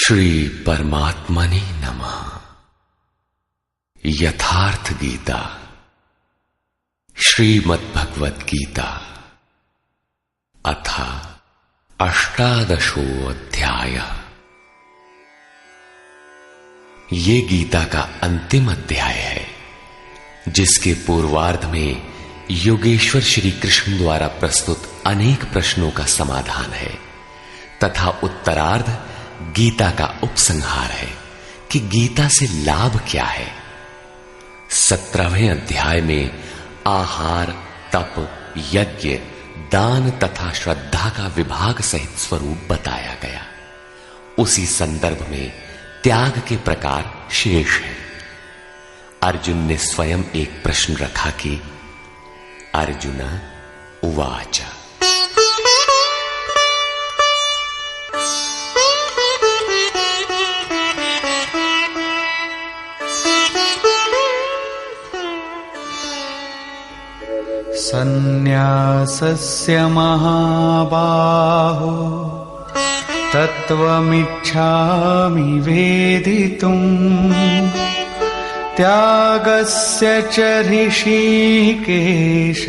श्री परमात्मने नमः। यथार्थ गीता श्रीमद्भगवद गीता अथ अष्टादशो अध्याय। ये गीता का अंतिम अध्याय है, जिसके पूर्वार्ध में योगेश्वर श्री कृष्ण द्वारा प्रस्तुत अनेक प्रश्नों का समाधान है तथा उत्तरार्ध गीता का उपसंहार है कि गीता से लाभ क्या है। 17वें अध्याय में आहार, तप, यज्ञ, दान तथा श्रद्धा का विभाग सहित स्वरूप बताया गया। उसी संदर्भ में त्याग के प्रकार शेष है। अर्जुन ने स्वयं एक प्रश्न रखा कि अर्जुन उवाच सन्न्यासस्य महाबाहो तत्त्वमिच्छामि वेदितुम् त्यागस्य च ऋषिकेश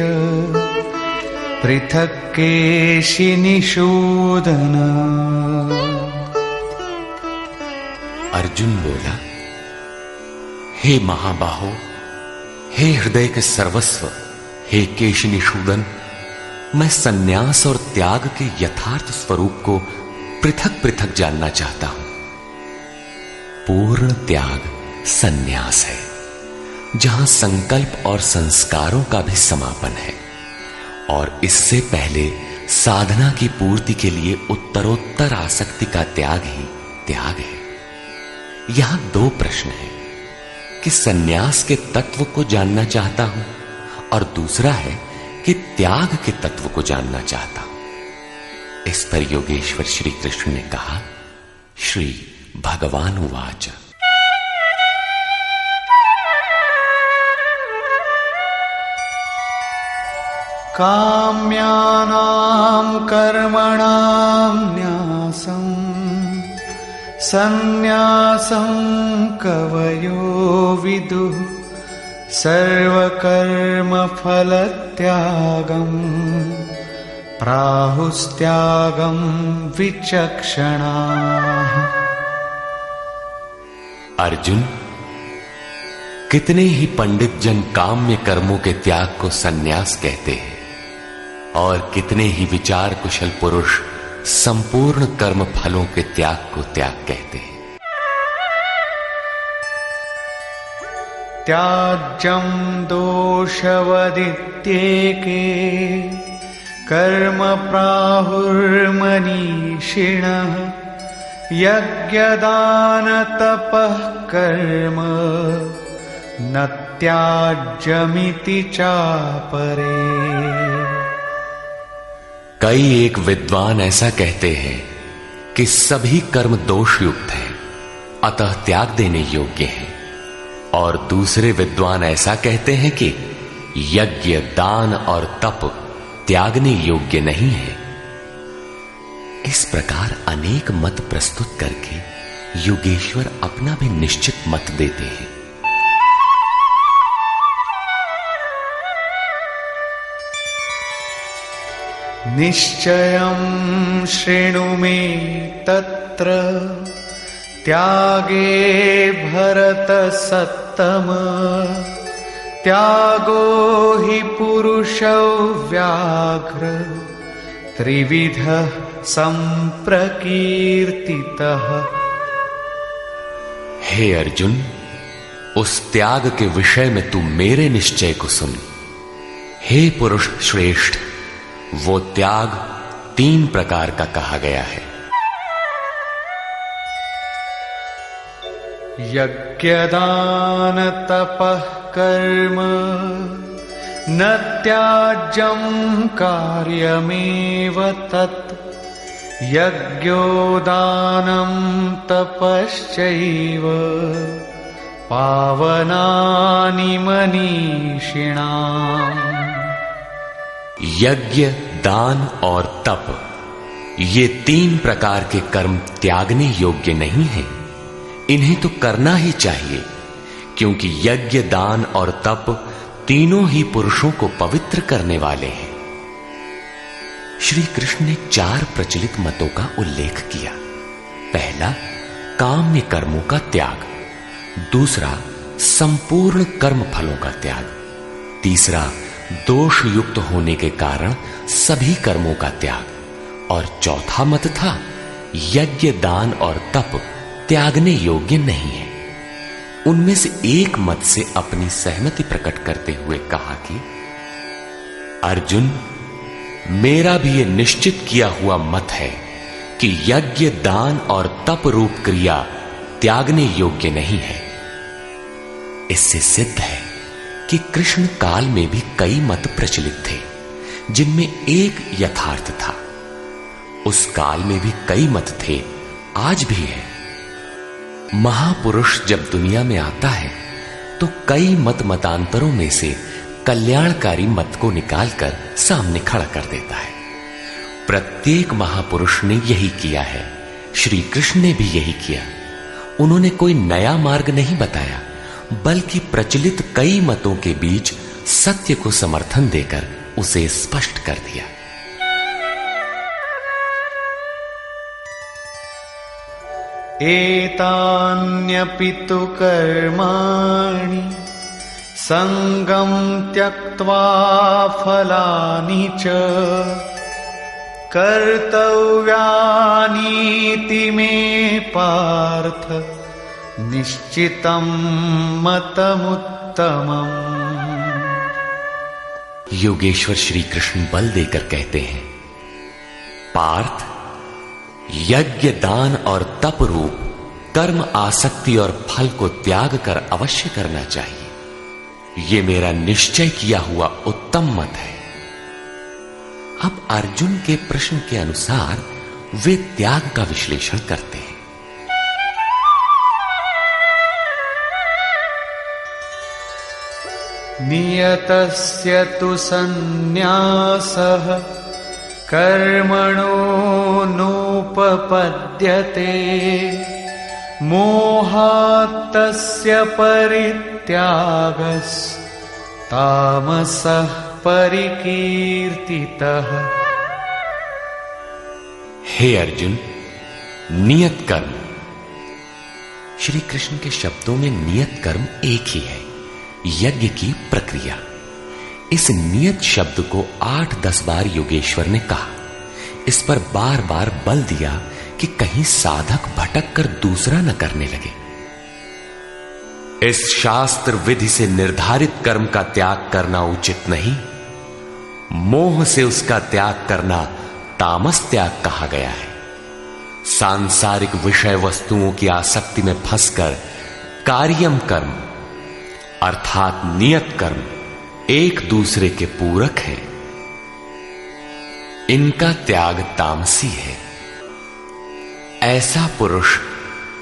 पृथक् केशिनिषूदन। अर्जुन बोला, हे महाबाहो, हे हृदय के सर्वस्व, हे केशिनिषूदन, मैं सन्यास और त्याग के यथार्थ स्वरूप को पृथक पृथक जानना चाहता हूं। पूर्ण त्याग सन्यास है, जहां संकल्प और संस्कारों का भी समापन है, और इससे पहले साधना की पूर्ति के लिए उत्तरोत्तर आसक्ति का त्याग ही त्याग है। यहां दो प्रश्न हैं कि सन्यास के तत्व को जानना चाहता हूं और दूसरा है कि त्याग के तत्व को जानना चाहता हूं। इस पर योगेश्वर श्री कृष्ण ने कहा, श्री भगवान उवाच काम्यानां कर्मणां न्यासं सन्न्यासं कवयो विदुः सर्वकर्मफलत्यागम् प्राहुस्त्यागं विचक्षणाः। अर्जुन, कितने ही पंडित जन काम्य कर्मों के त्याग को सन्यास कहते हैं और कितने ही विचार कुशल पुरुष संपूर्ण कर्म फलों के त्याग को त्याग कहते हैं। त्याज्यं दोषवदित्येके कर्म प्राहुर्मनीषिणः यज्ञदानतपः कर्म न त्याज्यमिति चापरे। कई एक विद्वान ऐसा कहते हैं कि सभी कर्म दोषयुक्त हैं, अतः त्याग देने योग्य हैं, और दूसरे विद्वान ऐसा कहते हैं कि यज्ञ, दान और तप त्यागने योग्य नहीं है। इस प्रकार अनेक मत प्रस्तुत करके योगेश्वर अपना भी निश्चित मत देते हैं। निश्चयं शृणु मे तत्र त्यागे भरतसत्तम त्यागो हि पुरुषो व्याघ्र त्रिविधः संप्रकीर्तितः। हे अर्जुन, उस त्याग के विषय में तू मेरे निश्चय को सुन। हे पुरुष श्रेष्ठ, वो त्याग 3 प्रकार का कहा गया है। यज्ञदान तपः कर्म न त्याज्यं कार्यमेव तत् यज्ञो दानं तपश्चैव पावनानि मनीषिणाम्। यज्ञ, दान और तप ये 3 प्रकार के कर्म त्यागने योग्य नहीं हैं। इन्हें तो करना ही चाहिए, क्योंकि यज्ञ, दान और तप तीनों ही पुरुषों को पवित्र करने वाले हैं। श्री कृष्ण ने 4 प्रचलित मतों का उल्लेख किया। पहला, काम्य कर्मों का त्याग। दूसरा, संपूर्ण कर्म फलों का त्याग। तीसरा, दोष युक्त होने के कारण सभी कर्मों का त्याग। और चौथा मत था, यज्ञ, दान और तप त्यागने योग्य नहीं है। उनमें से एक मत से अपनी सहमति प्रकट करते हुए कहा कि अर्जुन, मेरा भी यह निश्चित किया हुआ मत है कि यज्ञ, दान और तप रूप क्रिया त्यागने योग्य नहीं है। इससे सिद्ध है कि कृष्ण काल में भी कई मत प्रचलित थे, जिनमें एक यथार्थ था। उस काल में भी कई मत थे, आज भी है। महापुरुष जब दुनिया में आता है तो कई मतांतरों में से कल्याणकारी मत को निकालकर सामने खड़ा कर देता है। प्रत्येक महापुरुष ने यही किया है। श्री कृष्ण ने भी यही किया। उन्होंने कोई नया मार्ग नहीं बताया, बल्कि प्रचलित कई मतों के बीच सत्य को समर्थन देकर उसे स्पष्ट कर दिया। एतान्यपि तु कर्माणि संगं त्यक्त्वा फलानि च कर्तव्यानीति मे पार्थ निश्चितं मतमुत्तमम्। योगेश्वर श्री कृष्ण बल देकर कहते हैं, पार्थ, यज्ञ, दान और तप रूप कर्म आसक्ति और फल को त्याग कर अवश्य करना चाहिए। यह मेरा निश्चय किया हुआ उत्तम मत है। अब अर्जुन के प्रश्न के अनुसार वे त्याग का विश्लेषण करते हैं। नियतस्य तु सन्न्यासः कर्मणो नोपपद्यते मोहात्तस्य परित्यागस्तामसः परिकीर्तितः। हे अर्जुन, नियत कर्म। श्री कृष्ण के शब्दों में नियत कर्म एक ही है, यज्ञ की प्रक्रिया। इस नियत शब्द को 8-10 बार योगेश्वर ने कहा। इस पर बार बार बल दिया कि कहीं साधक भटक कर दूसरा न करने लगे। इस शास्त्र विधि से निर्धारित कर्म का त्याग करना उचित नहीं। मोह से उसका त्याग करना तामस त्याग कहा गया है। सांसारिक विषय वस्तुओं की आसक्ति में फंसकर कार्यम कर्म अर्थात नियत कर्म एक दूसरे के पूरक हैं। इनका त्याग तामसी है। ऐसा पुरुष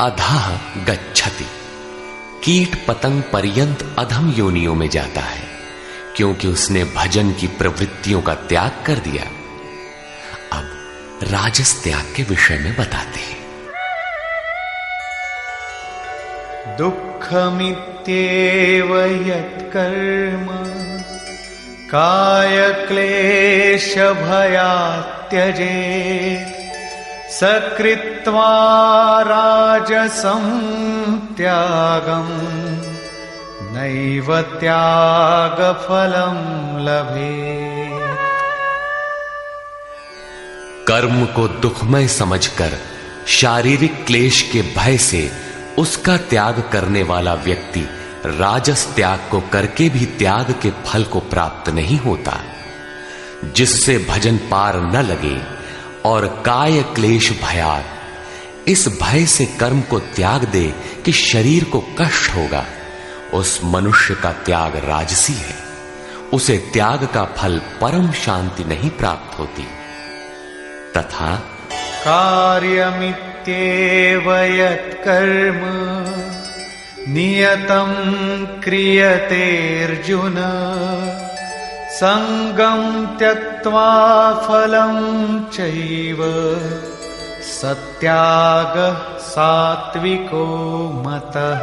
अधः गच्छति, कीट पतंग पर्यंत अधम योनियों में जाता है, क्योंकि उसने भजन की प्रवृत्तियों का त्याग कर दिया। अब राजस त्याग के विषय में बताते हैं। दुःखमित्येव यत्कर्म कायक्लेश भयात् त्यजेत् सकृत्वा राजसं त्यागं नैव त्यागफलं लभेत्। कर्म को दुखमय समझकर शारीरिक क्लेश के भय से उसका त्याग करने वाला व्यक्ति राजस त्याग को करके भी त्याग के फल को प्राप्त नहीं होता। जिससे भजन पार न लगे और काय क्लेश भयात्, इस भय से कर्म को त्याग दे कि शरीर को कष्ट होगा, उस मनुष्य का त्याग राजसी है। उसे त्याग का फल परम शांति नहीं प्राप्त होती। तथा कार्यमित्येव यत्कर्म नियतं क्रियते अर्जुन संगं त्यक्त्वा फलं चैव सत्यागः सात्विको मतः।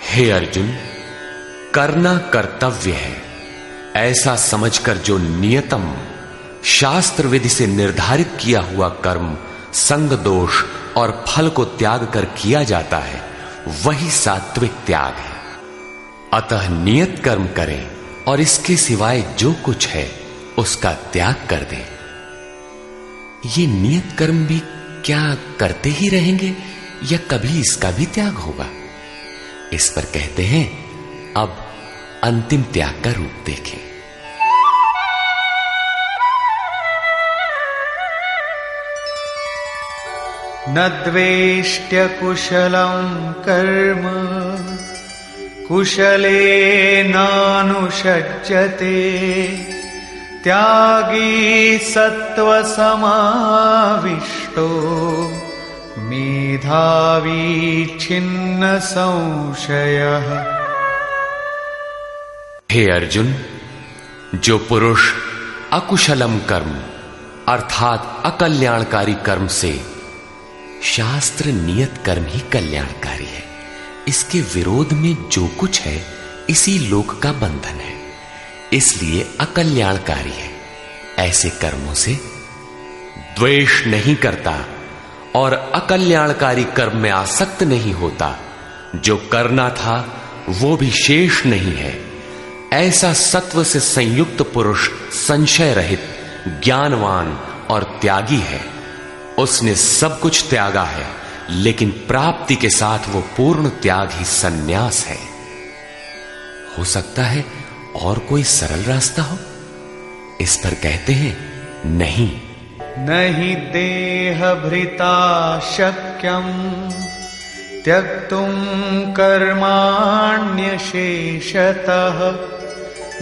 हे अर्जुन, करना कर्तव्य है ऐसा समझकर जो नियतम शास्त्र विधि से निर्धारित किया हुआ कर्म संग दोष और फल को त्याग कर किया जाता है, वही सात्विक त्याग है। अतः नियत कर्म करें और इसके सिवाय जो कुछ है उसका त्याग कर दें। ये नियत कर्म भी क्या करते ही रहेंगे या कभी इसका भी त्याग होगा? इस पर कहते हैं, अब अंतिम त्याग का रूप देखें। न द्वेष्ट्य कुशलं कर्म कुशलेनानुषज्यते त्यागी सत्त्वसमाविष्टो मेधावी छिन्न संशयः। हे अर्जुन, जो पुरुष अकुशलम कर्म अर्थात अकल्याणकारी कर्म से, शास्त्र नियत कर्म ही कल्याणकारी है, इसके विरोध में जो कुछ है इसी लोक का बंधन है, इसलिए अकल्याणकारी है, ऐसे कर्मों से द्वेष नहीं करता और अकल्याणकारी कर्म में आसक्त नहीं होता। जो करना था वो भी शेष नहीं है, ऐसा सत्व से संयुक्त पुरुष संशय रहित, ज्ञानवान और त्यागी है। उसने सब कुछ त्यागा है, लेकिन प्राप्ति के साथ वो पूर्ण त्याग ही सन्यास है। हो सकता है और कोई सरल रास्ता हो? इस पर कहते हैं, नहीं। नहि देहभृता शक्यं त्यक्तुं कर्माण्यशेषतः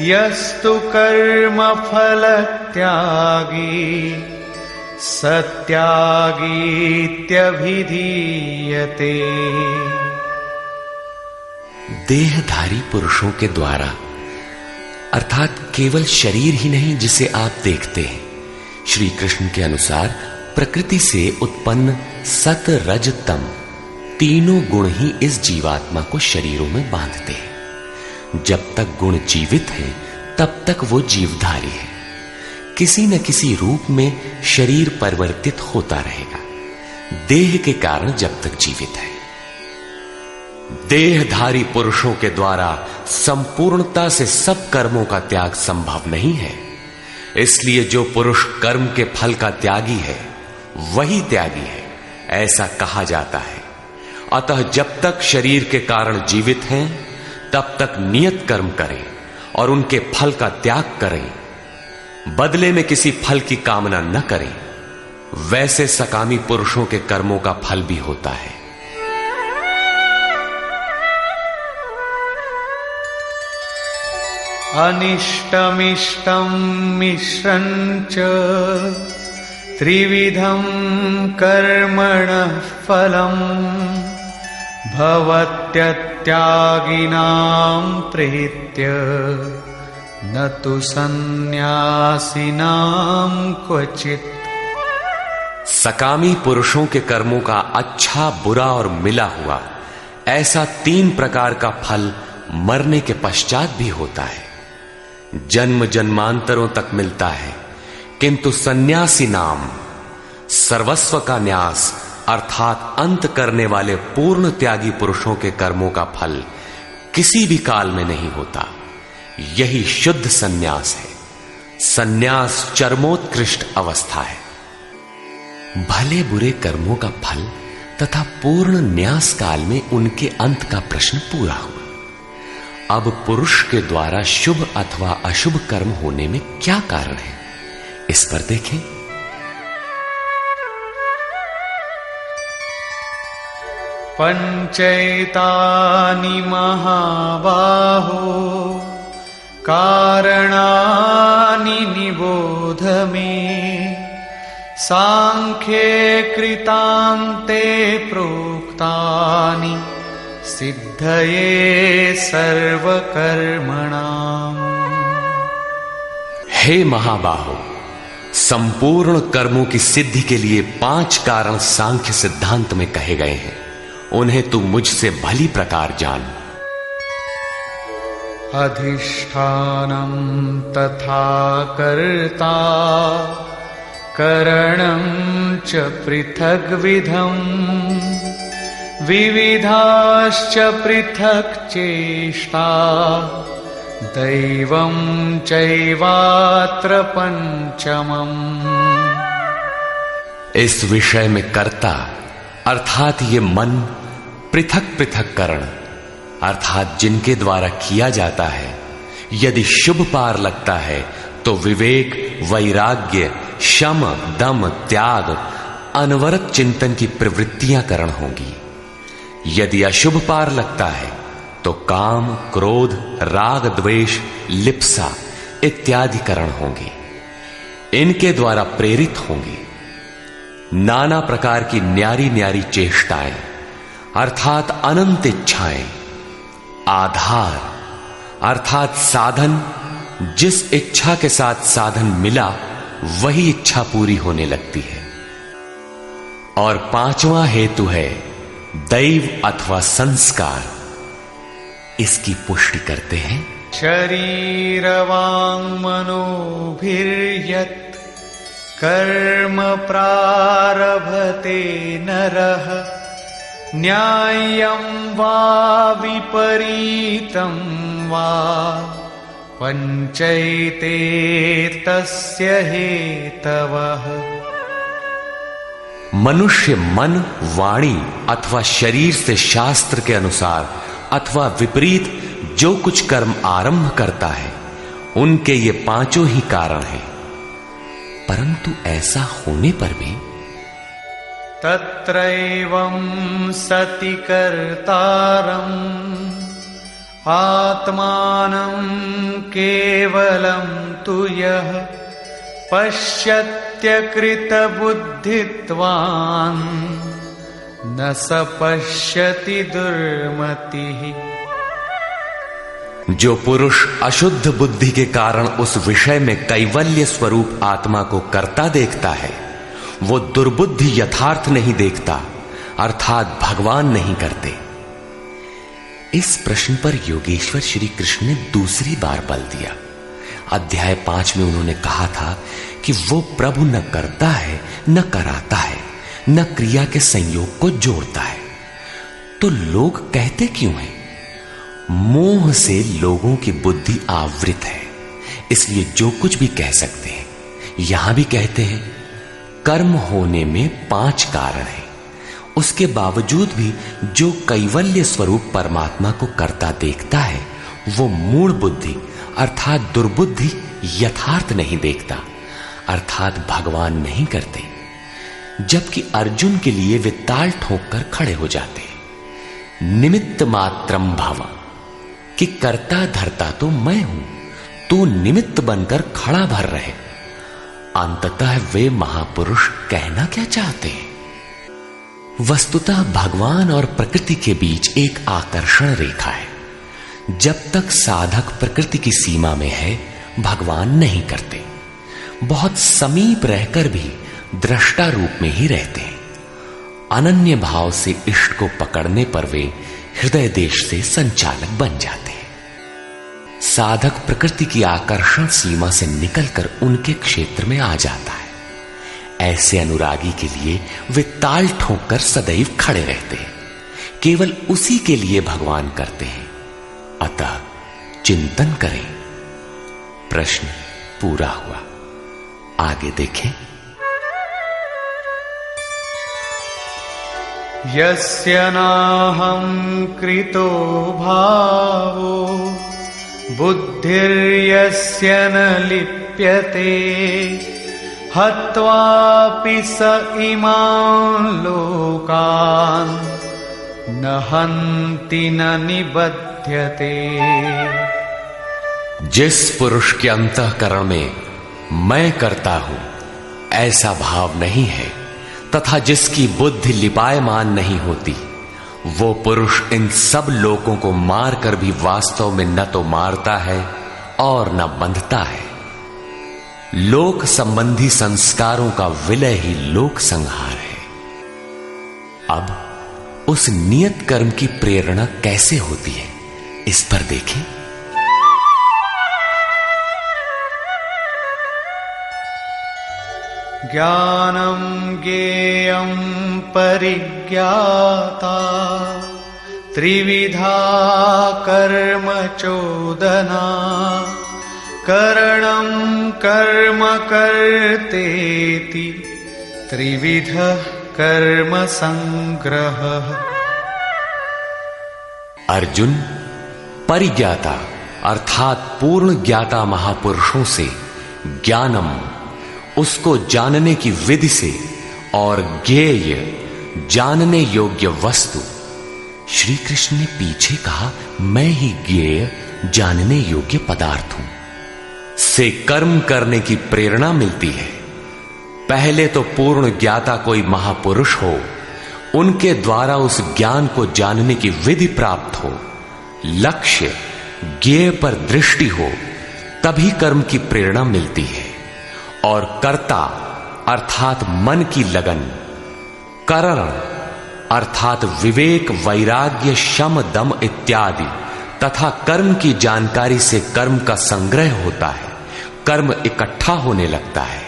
यस्तु कर्मफलत्यागी सत्यागीत्यभिधीयते। देहधारी पुरुषों के द्वारा अर्थात केवल शरीर ही नहीं जिसे आप देखते हैं, श्री कृष्ण के अनुसार प्रकृति से उत्पन्न सत रज तम तीनों गुण ही इस जीवात्मा को शरीरों में बांधते हैं। जब तक गुण जीवित हैं तब तक वो जीवधारी है। किसी न किसी रूप में शरीर परिवर्तित होता रहेगा, देह के कारण जब तक जीवित है। देहधारी पुरुषों के द्वारा संपूर्णता से सब कर्मों का त्याग संभव नहीं है, इसलिए जो पुरुष कर्म के फल का त्यागी है वही त्यागी है, ऐसा कहा जाता है। अतः जब तक शरीर के कारण जीवित हैं तब तक नियत कर्म करें और उनके फल का त्याग करें। बदले में किसी फल की कामना न करें, वैसे सकामी पुरुषों के कर्मों का फल भी होता है। अनिष्टमिष्टं मिश्रञ्च त्रिविधं कर्मणः फलम् भवत्यत्यागिनां प्रीत्य न तु सन्न्यासिनां क्वचित्। सकामी पुरुषों के कर्मों का अच्छा, बुरा और मिला हुआ ऐसा 3 प्रकार का फल मरने के पश्चात भी होता है। जन्म जन्मांतरों तक मिलता है, किंतु सन्यासी नाम सर्वस्व का न्यास अर्थात अंत करने वाले पूर्ण त्यागी पुरुषों के कर्मों का फल किसी भी काल में नहीं होता। यही शुद्ध सन्यास है। सन्यास चरमोत्कृष्ट अवस्था है। भले बुरे कर्मों का फल तथा पूर्ण न्यास काल में उनके अंत का प्रश्न पूरा हुआ। अब पुरुष के द्वारा शुभ अथवा अशुभ कर्म होने में क्या कारण है, इस पर देखें। पंचैतानि महाबाहो कारणानि निबोध मे सांख्ये कृतान्ते प्रोक्तानि सिद्धये सर्वकर्मणाम्। हे महाबाहो, संपूर्ण कर्मों की सिद्धि के लिए 5 कारण सांख्य सिद्धांत में कहे गए हैं। उन्हें तू मुझसे भली प्रकार जान। अधिष्ठानं तथा कर्ता करणं च पृथग्विधम् विविधाश्च पृथक् चेष्टा दैवं चैवात्र पंचमम्। इस विषय में कर्ता अर्थात ये मन, पृथक पृथक करण अर्थात जिनके द्वारा किया जाता है, यदि शुभ पार लगता है तो विवेक, वैराग्य, शम, दम, त्याग, अनवरत चिंतन की प्रवृत्तियां करण होंगी। यदि अशुभ पार लगता है तो काम, क्रोध, राग, द्वेष, लिप्सा इत्यादि करण होंगे। इनके द्वारा प्रेरित होंगे नाना प्रकार की न्यारी न्यारी चेष्टाएं अर्थात अनंत इच्छाएं। आधार अर्थात साधन, जिस इच्छा के साथ साधन मिला वही इच्छा पूरी होने लगती है। और 5वां हेतु है दैव अथवा संस्कार। इसकी पुष्टि करते हैं। शरीर वांग मनोभिर्यत् कर्म प्रारभते नरः न्याय्यं वा विपरीतं वा पंचैते तस्य हेतवः। मनुष्य मन, वाणी अथवा शरीर से शास्त्र के अनुसार अथवा विपरीत जो कुछ कर्म आरंभ करता है, उनके ये 5 ही कारण हैं। परंतु ऐसा होने पर भी तत्रैवं सति कर्तारम् आत्मानं केवलं तु यः पश्यत्यकृतबुद्धित्वान् न स पश्यति दुर्मतिः। जो पुरुष अशुद्ध बुद्धि के कारण उस विषय में कैवल्य स्वरूप आत्मा को कर्ता देखता है, वो दुर्बुद्धि यथार्थ नहीं देखता अर्थात भगवान नहीं करते। इस प्रश्न पर योगेश्वर श्री कृष्ण ने दूसरी बार बल दिया। अध्याय 5 में उन्होंने कहा था कि वो प्रभु न करता है, न कराता है, न क्रिया के संयोग को जोड़ता है। तो लोग कहते क्यों हैं? मोह से लोगों की बुद्धि आवृत है, इसलिए जो कुछ भी कह सकते हैं। यहां भी कहते हैं कर्म होने में 5 कारण हैं। उसके बावजूद भी जो कैवल्य स्वरूप परमात्मा को करता देखता है, वो मूढ़ बुद्धि अर्थात दुर्बुद्धि यथार्थ नहीं देखता अर्थात भगवान नहीं करते। जबकि अर्जुन के लिए वे ताल ठोक कर खड़े हो जाते। निमित्त मात्रम भव, कि करता धरता तो मैं हूं, तू निमित्त बनकर खड़ा भर रहे। अंततः वे महापुरुष कहना क्या चाहते हैं? वस्तुतः भगवान और प्रकृति के बीच एक आकर्षण रेखा है। जब तक साधक प्रकृति की सीमा में है, भगवान नहीं करते। बहुत समीप रहकर भी दृष्टा रूप में ही रहते हैं। अनन्य भाव से इष्ट को पकड़ने पर वे हृदय देश से संचालक बन जाते हैं। साधक प्रकृति की आकर्षण सीमा से निकलकर उनके क्षेत्र में आ जाता है। ऐसे अनुरागी के लिए वे ताल ठोंककर सदैव खड़े रहते हैं। केवल उसी के लिए भगवान करते हैं। अतः चिंतन करें। प्रश्न पूरा हुआ। आगे देखें। यस्य नाहं कृतो भावो बुद्धिर्यस्य न लिप्यते हत्वापि स इमान् लोकान् न हन्ति न निबध्यते। जिस पुरुष के अंतःकरण में मैं करता हूं ऐसा भाव नहीं है तथा जिसकी बुद्धि लिपायमान नहीं होती, वो पुरुष इन सब लोकों को मारकर भी वास्तव में न तो मारता है और न बंधता है। लोक संबंधी संस्कारों का विलय ही लोक संहार है। अब उस नियत कर्म की प्रेरणा कैसे होती है, इस पर देखें। ज्ञानम ज्ञेयं परिज्ञाता त्रिविधा कर्म चोदना करणं कर्म कर्तेति त्रिविधः कर्म संग्रहः। अर्जुन, परिज्ञाता अर्थात पूर्ण ज्ञाता महापुरुषों से ज्ञानम, उसको जानने की विधि से, और ज्ञेय, जानने योग्य वस्तु। श्री कृष्ण ने पीछे कहा, मैं ही ज्ञेय, जानने योग्य पदार्थ हूं, से कर्म करने की प्रेरणा मिलती है। पहले तो पूर्ण ज्ञाता कोई महापुरुष हो, उनके द्वारा उस ज्ञान को जानने की विधि प्राप्त हो, लक्ष्य ज्ञेय पर दृष्टि हो, तभी कर्म की प्रेरणा मिलती है। और कर्ता अर्थात मन की लगन, करण अर्थात विवेक, वैराग्य, शम, दम इत्यादि, तथा कर्म की जानकारी से कर्म का संग्रह होता है, कर्म इकट्ठा होने लगता है।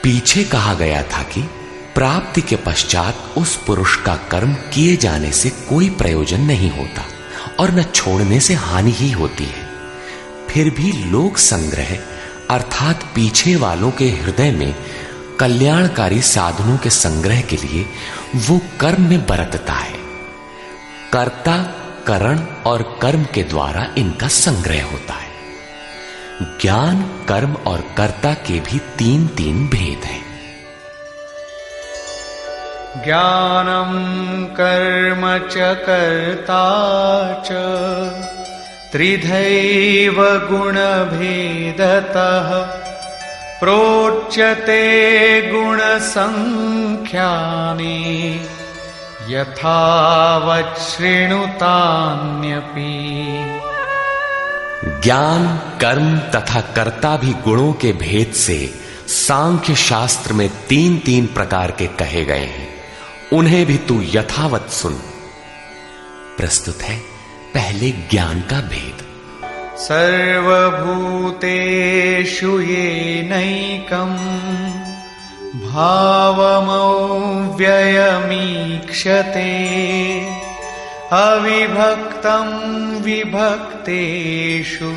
पीछे कहा गया था कि प्राप्ति के पश्चात उस पुरुष का कर्म किए जाने से कोई प्रयोजन नहीं होता और न छोड़ने से हानि ही होती है। फिर भी लोक संग्रह अर्थात पीछे वालों के हृदय में कल्याणकारी साधनों के संग्रह के लिए वो कर्म में बरतता है। कर्ता, करण और कर्म के द्वारा इनका संग्रह होता है। ज्ञान, कर्म और कर्ता के भी तीन तीन भेद हैं। ज्ञानम कर्म च कर्ता च त्रिधैव गुण भेदतः प्रोच्यते गुण संख्यानि यथावत् शृणुतान्यपि। ज्ञान, कर्म तथा कर्ता भी गुणों के भेद से सांख्य शास्त्र में तीन तीन प्रकार के कहे गए हैं, उन्हें भी तू यथावत सुन। प्रस्तुत है पहले ज्ञान का भेद। सर्वभूतेषु येनैकं भावमव्ययमीक्षते अविभक्तं विभक्तेषु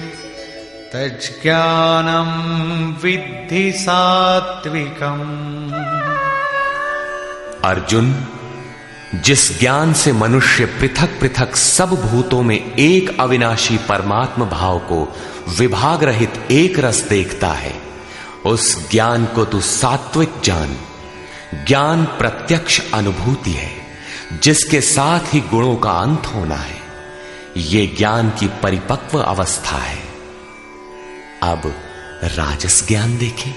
तज्ज्ञानं विद्धि सात्विकम्। अर्जुन, जिस ज्ञान से मनुष्य पृथक पृथक सब भूतों में एक अविनाशी परमात्म भाव को विभाग रहित एक रस देखता है, उस ज्ञान को तू सात्विक जान। ज्ञान प्रत्यक्ष अनुभूति है, जिसके साथ ही गुणों का अंत होना है। ये ज्ञान की परिपक्व अवस्था है। अब राजस ज्ञान देखें।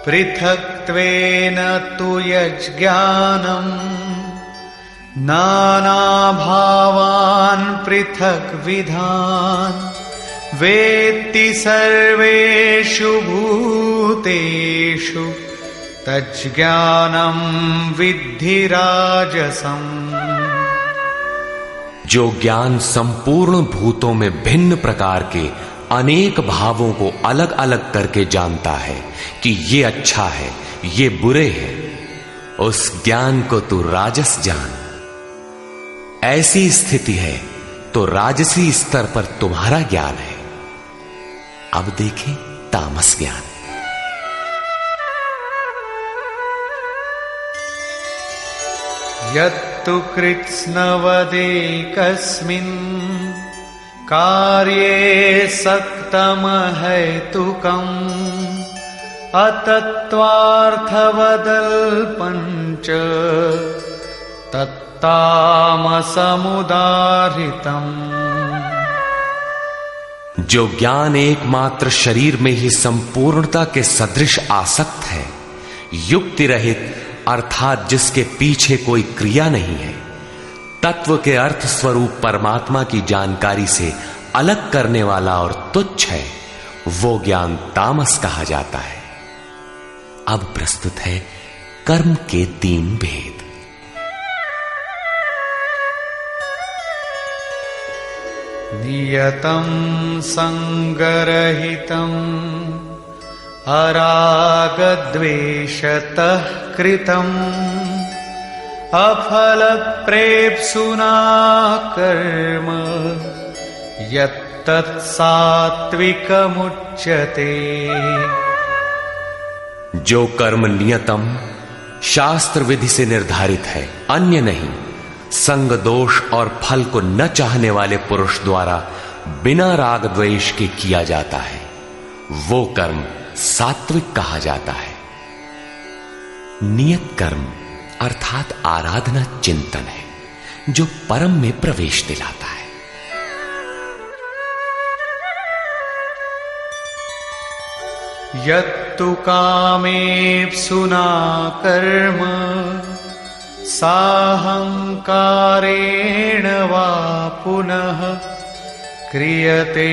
पृथक्त्वेन तु यज्ज्ञानं नानाभावान् पृथक्विधान् वेत्ति सर्वेषु भूतेषु तज्ज्ञानं विद्धि राजसम्। जो ज्ञान संपूर्ण भूतों में भिन्न प्रकार के अनेक भावों को अलग अलग करके जानता है कि ये अच्छा है, ये बुरे हैं, उस ज्ञान को तू राजस जान। ऐसी स्थिति है तो राजसी स्तर पर तुम्हारा ज्ञान है। अब देखें तामस ज्ञान। यत्तु कृत्स्नवदेकस्मिन् कार्ये सक्तमहैतुकम् अतत्त्वार्थवदल्पञ्च तत्तामसमुदाहृतम्। जो ज्ञान एकमात्र शरीर में ही संपूर्णता के सदृश आसक्त है, युक्ति रहित अर्थात जिसके पीछे कोई क्रिया नहीं है, तत्व के अर्थ स्वरूप परमात्मा की जानकारी से अलग करने वाला और तुच्छ है, वो ज्ञान तामस कहा जाता है। अब प्रस्तुत है कर्म के 3 भेद। नियतं संगरहितं अरागद्वेषतः कृतं अफलप्रेप्सुना कर्म यत्तत् सात्विकमुच्यते। जो कर्म नियतम शास्त्र विधि से निर्धारित है, अन्य नहीं, संग दोष और फल को न चाहने वाले पुरुष द्वारा बिना राग द्वेष के किया जाता है, वो कर्म सात्विक कहा जाता है। नियत कर्म अर्थात आराधना चिंतन है, जो परम में प्रवेश दिलाता है। यत्तु कामेप्सुना कर्म साहंकारेण वा पुनः क्रियते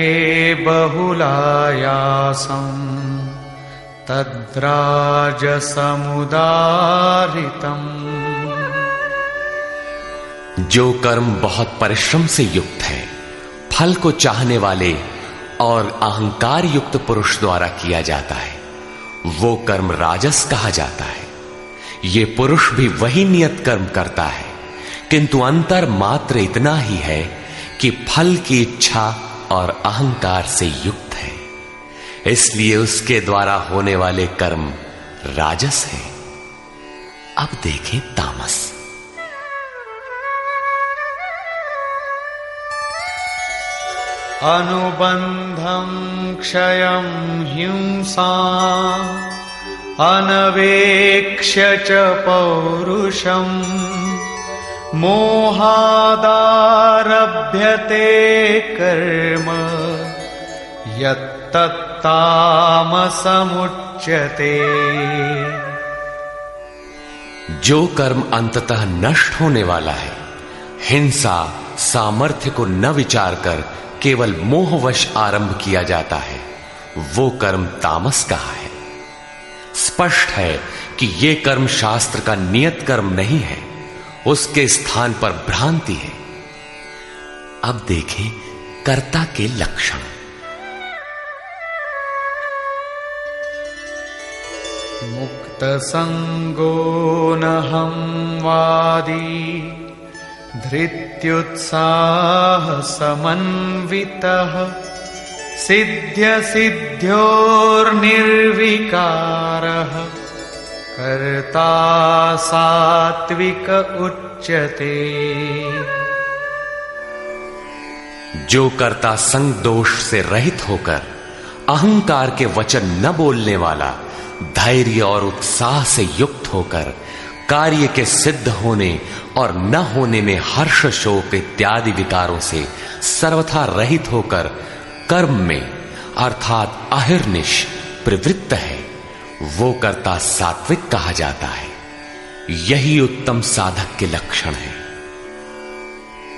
बहुलायासं तद्राजसमुदाहृतम्। जो कर्म बहुत परिश्रम से युक्त है, फल को चाहने वाले और अहंकार युक्त पुरुष द्वारा किया जाता है, वो कर्म राजस कहा जाता है। ये पुरुष भी वही नियत कर्म करता है, किंतु अंतर मात्र इतना ही है कि फल की इच्छा और अहंकार से युक्त है, इसलिए उसके द्वारा होने वाले कर्म राजस है। अब देखें तामस। अनुबंधं क्षयं हिंसाम् अनवेक्ष्य च पौरुषं मोहादारभ्यते कर्म यत्तत्तामसमुच्यते। जो कर्म अंततः नष्ट होने वाला है, हिंसा सामर्थ्य को न विचार कर केवल मोहवश आरंभ किया जाता है, वो कर्म तामस कहा है। स्पष्ट है कि ये कर्म शास्त्र का नियत कर्म नहीं है, उसके स्थान पर भ्रांति है। अब देखें कर्ता के लक्षण। मुक्त संगो नहं वादी धृत्युत्साह समन्वितः सिद्ध्य सिद्ध्योर्निर्विकारः कर्ता सात्विक उच्यते। जो कर्ता संग दोष से रहित होकर अहंकार के वचन न बोलने वाला, धैर्य और उत्साह से युक्त होकर कार्य के सिद्ध होने और न होने में हर्ष शोक इत्यादि विकारों से सर्वथा रहित होकर कर्म में अर्थात अहिर्निश प्रवृत्त है, वो कर्ता सात्विक कहा जाता है। यही उत्तम साधक के लक्षण है।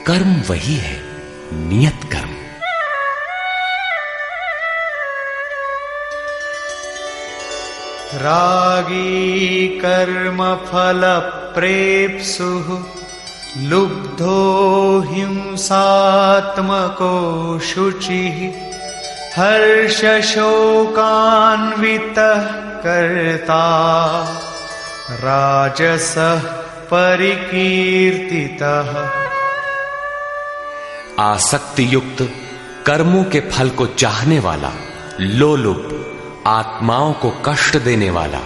कर्म वही है, नियत कर्म। रागी कर्म फल प्रेप्सुः लुब्धो हिंसात्मको शुचिः हर्ष शोकान्वितः कर्ता राजसः परिकीर्तितः। आसक्ति युक्त कर्मों के फल को चाहने वाला, लोलुप, आत्माओं को कष्ट देने वाला,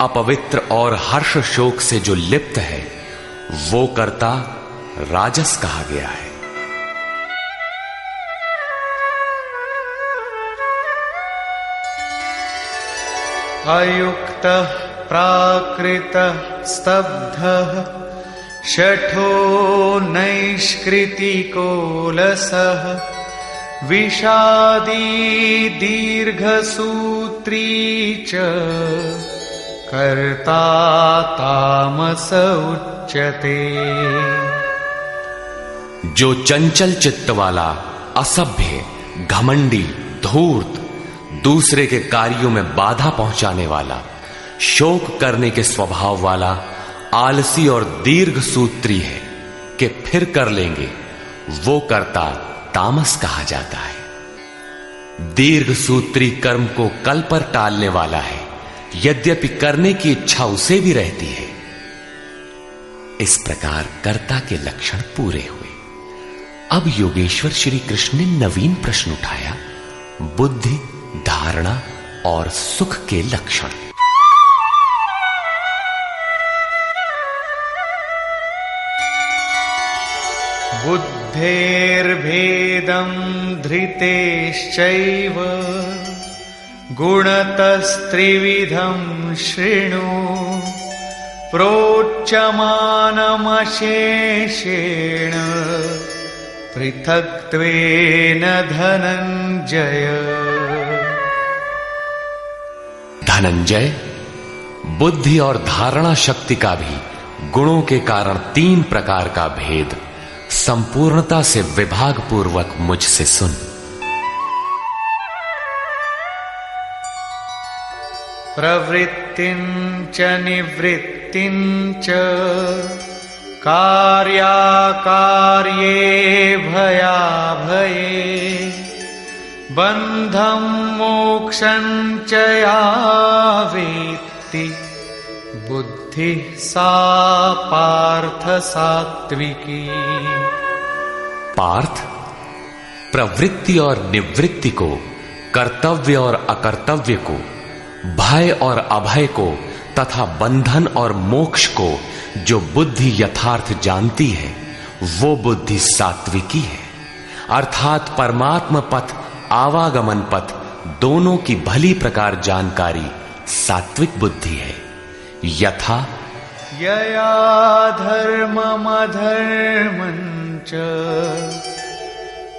अपवित्र और हर्ष शोक से जो लिप्त है, वो कर्ता राजस कहा गया है। अयुक्तः प्राकृतः स्तब्धः शठो नैष्कृतिकोलसः विषादी दीर्घसूत्री च कर्ता तामस उच्यते। जो चंचल चित्त वाला, असभ्य, घमंडी, धूर्त, दूसरे के कार्यों में बाधा पहुंचाने वाला, शोक करने के स्वभाव वाला, आलसी और दीर्घ सूत्री है कि फिर कर लेंगे, वो कर्ता तामस कहा जाता है। दीर्घ सूत्री कर्म को कल पर टालने वाला है, यद्यपि करने की इच्छा उसे भी रहती है। इस प्रकार कर्ता के लक्षण पूरे हुए। अब योगेश्वर श्री कृष्ण ने नवीन प्रश्न उठाया, बुद्धि, धारणा और सुख के लक्षण। बुद्धेर्भेदं धृतेश्चैव गुणतस्त्रिविधं शृणु प्रोच्यमानमशेषेण पृथक्त्वेन धनंजय। धनंजय, बुद्धि और धारणा शक्ति का भी गुणों के कारण 3 प्रकार का भेद संपूर्णता से विभाग पूर्वक मुझसे सुन। प्रवृत्तिं च निवृत्तिं च कार्याकार्ये भयाभये बंधं मोक्षं च या वेत्ति बुद्धि सा पार्थ सात्विकी। पार्थ, प्रवृत्ति और निवृत्ति को, कर्तव्य और अकर्तव्य को, भय और अभय को तथा बंधन और मोक्ष को जो बुद्धि यथार्थ जानती है, वो बुद्धि सात्विकी है। अर्थात परमात्म पथ, आवागमन पथ दोनों की भली प्रकार जानकारी सात्विक बुद्धि है। यथा यया धर्ममधर्मं च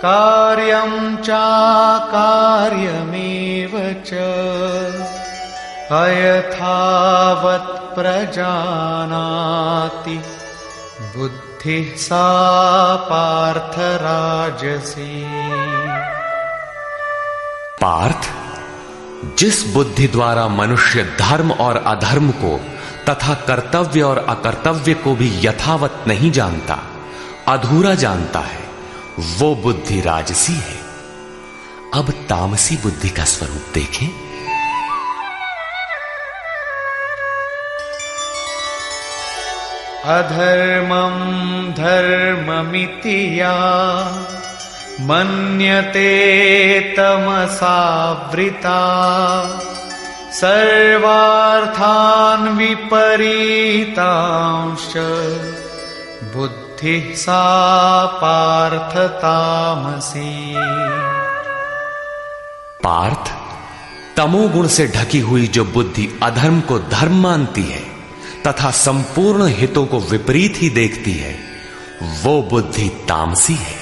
कार्यं चाकार्यमेव च अयथावत् प्रजानाति बुद्धि सा पार्थ राजसी। पार्थ, जिस बुद्धि द्वारा मनुष्य धर्म और अधर्म को तथा कर्तव्य और अकर्तव्य को भी यथावत नहीं जानता, अधूरा जानता है, वो बुद्धि राजसी है। अब तामसी बुद्धि का स्वरूप देखें। अधर्मं धर्ममिति या मन्यते तमसावृता सर्वार्थान् विपरीतांश्च बुद्धि सा पार्थ तामसी। पार्थ, तमोगुण से ढकी हुई जो बुद्धि अधर्म को धर्म मानती है तथा संपूर्ण हितों को विपरीत ही देखती है, वो बुद्धि तामसी है।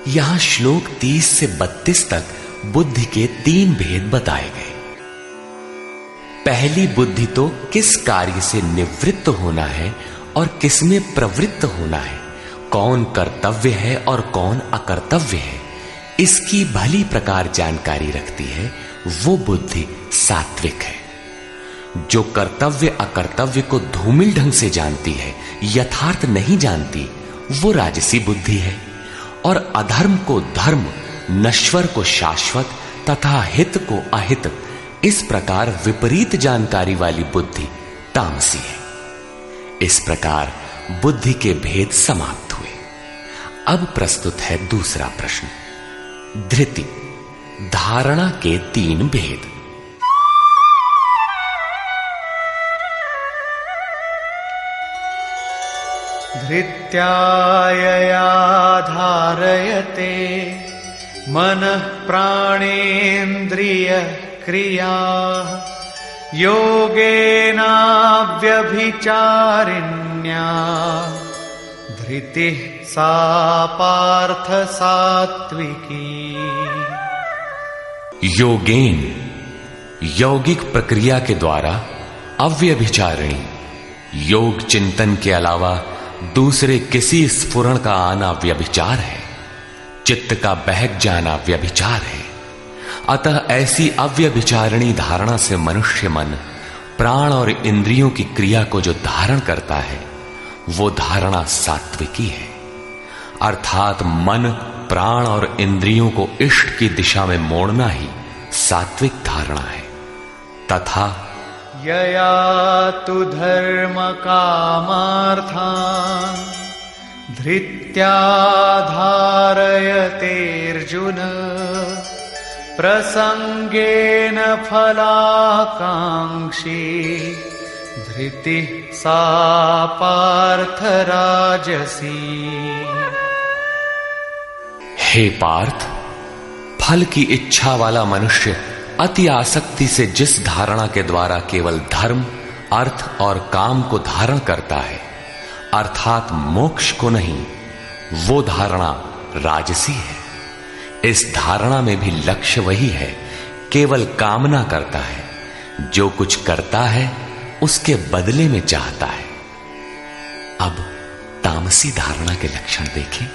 यहां श्लोक 30 से 32 तक बुद्धि के 3 भेद बताए गए। पहली बुद्धि तो किस कार्य से निवृत्त होना है और किस में प्रवृत्त होना है, कौन कर्तव्य है और कौन अकर्तव्य है, इसकी भली प्रकार जानकारी रखती है, वो बुद्धि सात्विक है। जो कर्तव्य अकर्तव्य को धूमिल ढंग से जानती है, यथार्थ नहीं जानती, वो राजसी बुद्धि है। और अधर्म को धर्म, नश्वर को शाश्वत तथा हित को अहित, इस प्रकार विपरीत जानकारी वाली बुद्धि तामसी है। इस प्रकार बुद्धि के भेद समाप्त हुए। अब प्रस्तुत है दूसरा प्रश्न, धृति, धारणा के 3 भेद। धृत्यायया धारयते मनः प्राणेन्द्रिय क्रिया योगेनाव्यभिचारिण्या धृतिः सा पार्थ सात्विकी। योगेन, यौगिक प्रक्रिया के द्वारा अव्यभिचारिणी, योग चिंतन के अलावा दूसरे किसी स्फुरण का आना व्यभिचार है। चित्त का बहक जाना व्यभिचार है। अतः ऐसी अव्यभिचारिणी धारणा से मनुष्य मन प्राण और इंद्रियों की क्रिया को जो धारण करता है वो धारणा सात्विकी है। अर्थात मन, प्राण और इंद्रियों को इष्ट की दिशा में मोड़ना ही सात्विक धारणा है। तथा यया तु धर्म कामार्थान् धृत्या धारयतेऽर्जुन प्रसंगेन फलाकांक्षी धृतिः सा पार्थ राजसी। हे पार्थ, फल की इच्छा वाला मनुष्य अति आसक्ति से जिस धारणा के द्वारा केवल धर्म, अर्थ और काम को धारण करता है, अर्थात मोक्ष को नहीं, वो धारणा राजसी है। इस धारणा में भी लक्ष्य वही है, केवल कामना करता है, जो कुछ करता है उसके बदले में चाहता है। अब तामसी धारणा के लक्षण देखें।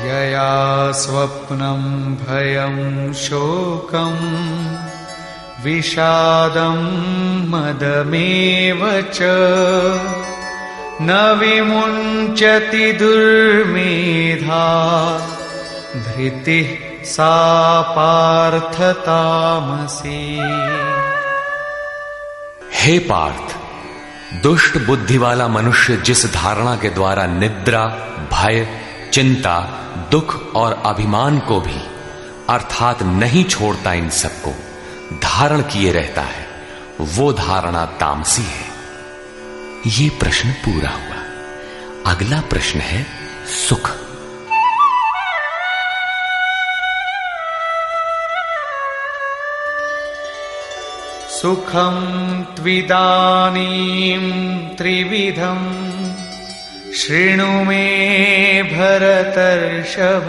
यया स्वप्नं भयं शोकं विषादं मदमेव च न विमुञ्चति दुर्मेधा धृतिः सा पार्थ तामसी। हे पार्थ, दुष्ट बुद्धि वाला मनुष्य जिस धारणा के द्वारा निद्रा, भय, चिंता, दुख और अभिमान को भी अर्थात नहीं छोड़ता, इन सबको धारण किए रहता है, वो धारणा तामसी है। ये प्रश्न पूरा हुआ। अगला प्रश्न है सुख। सुखं त्विदानीं त्रिविधम् शृणु मे भरतर्षभ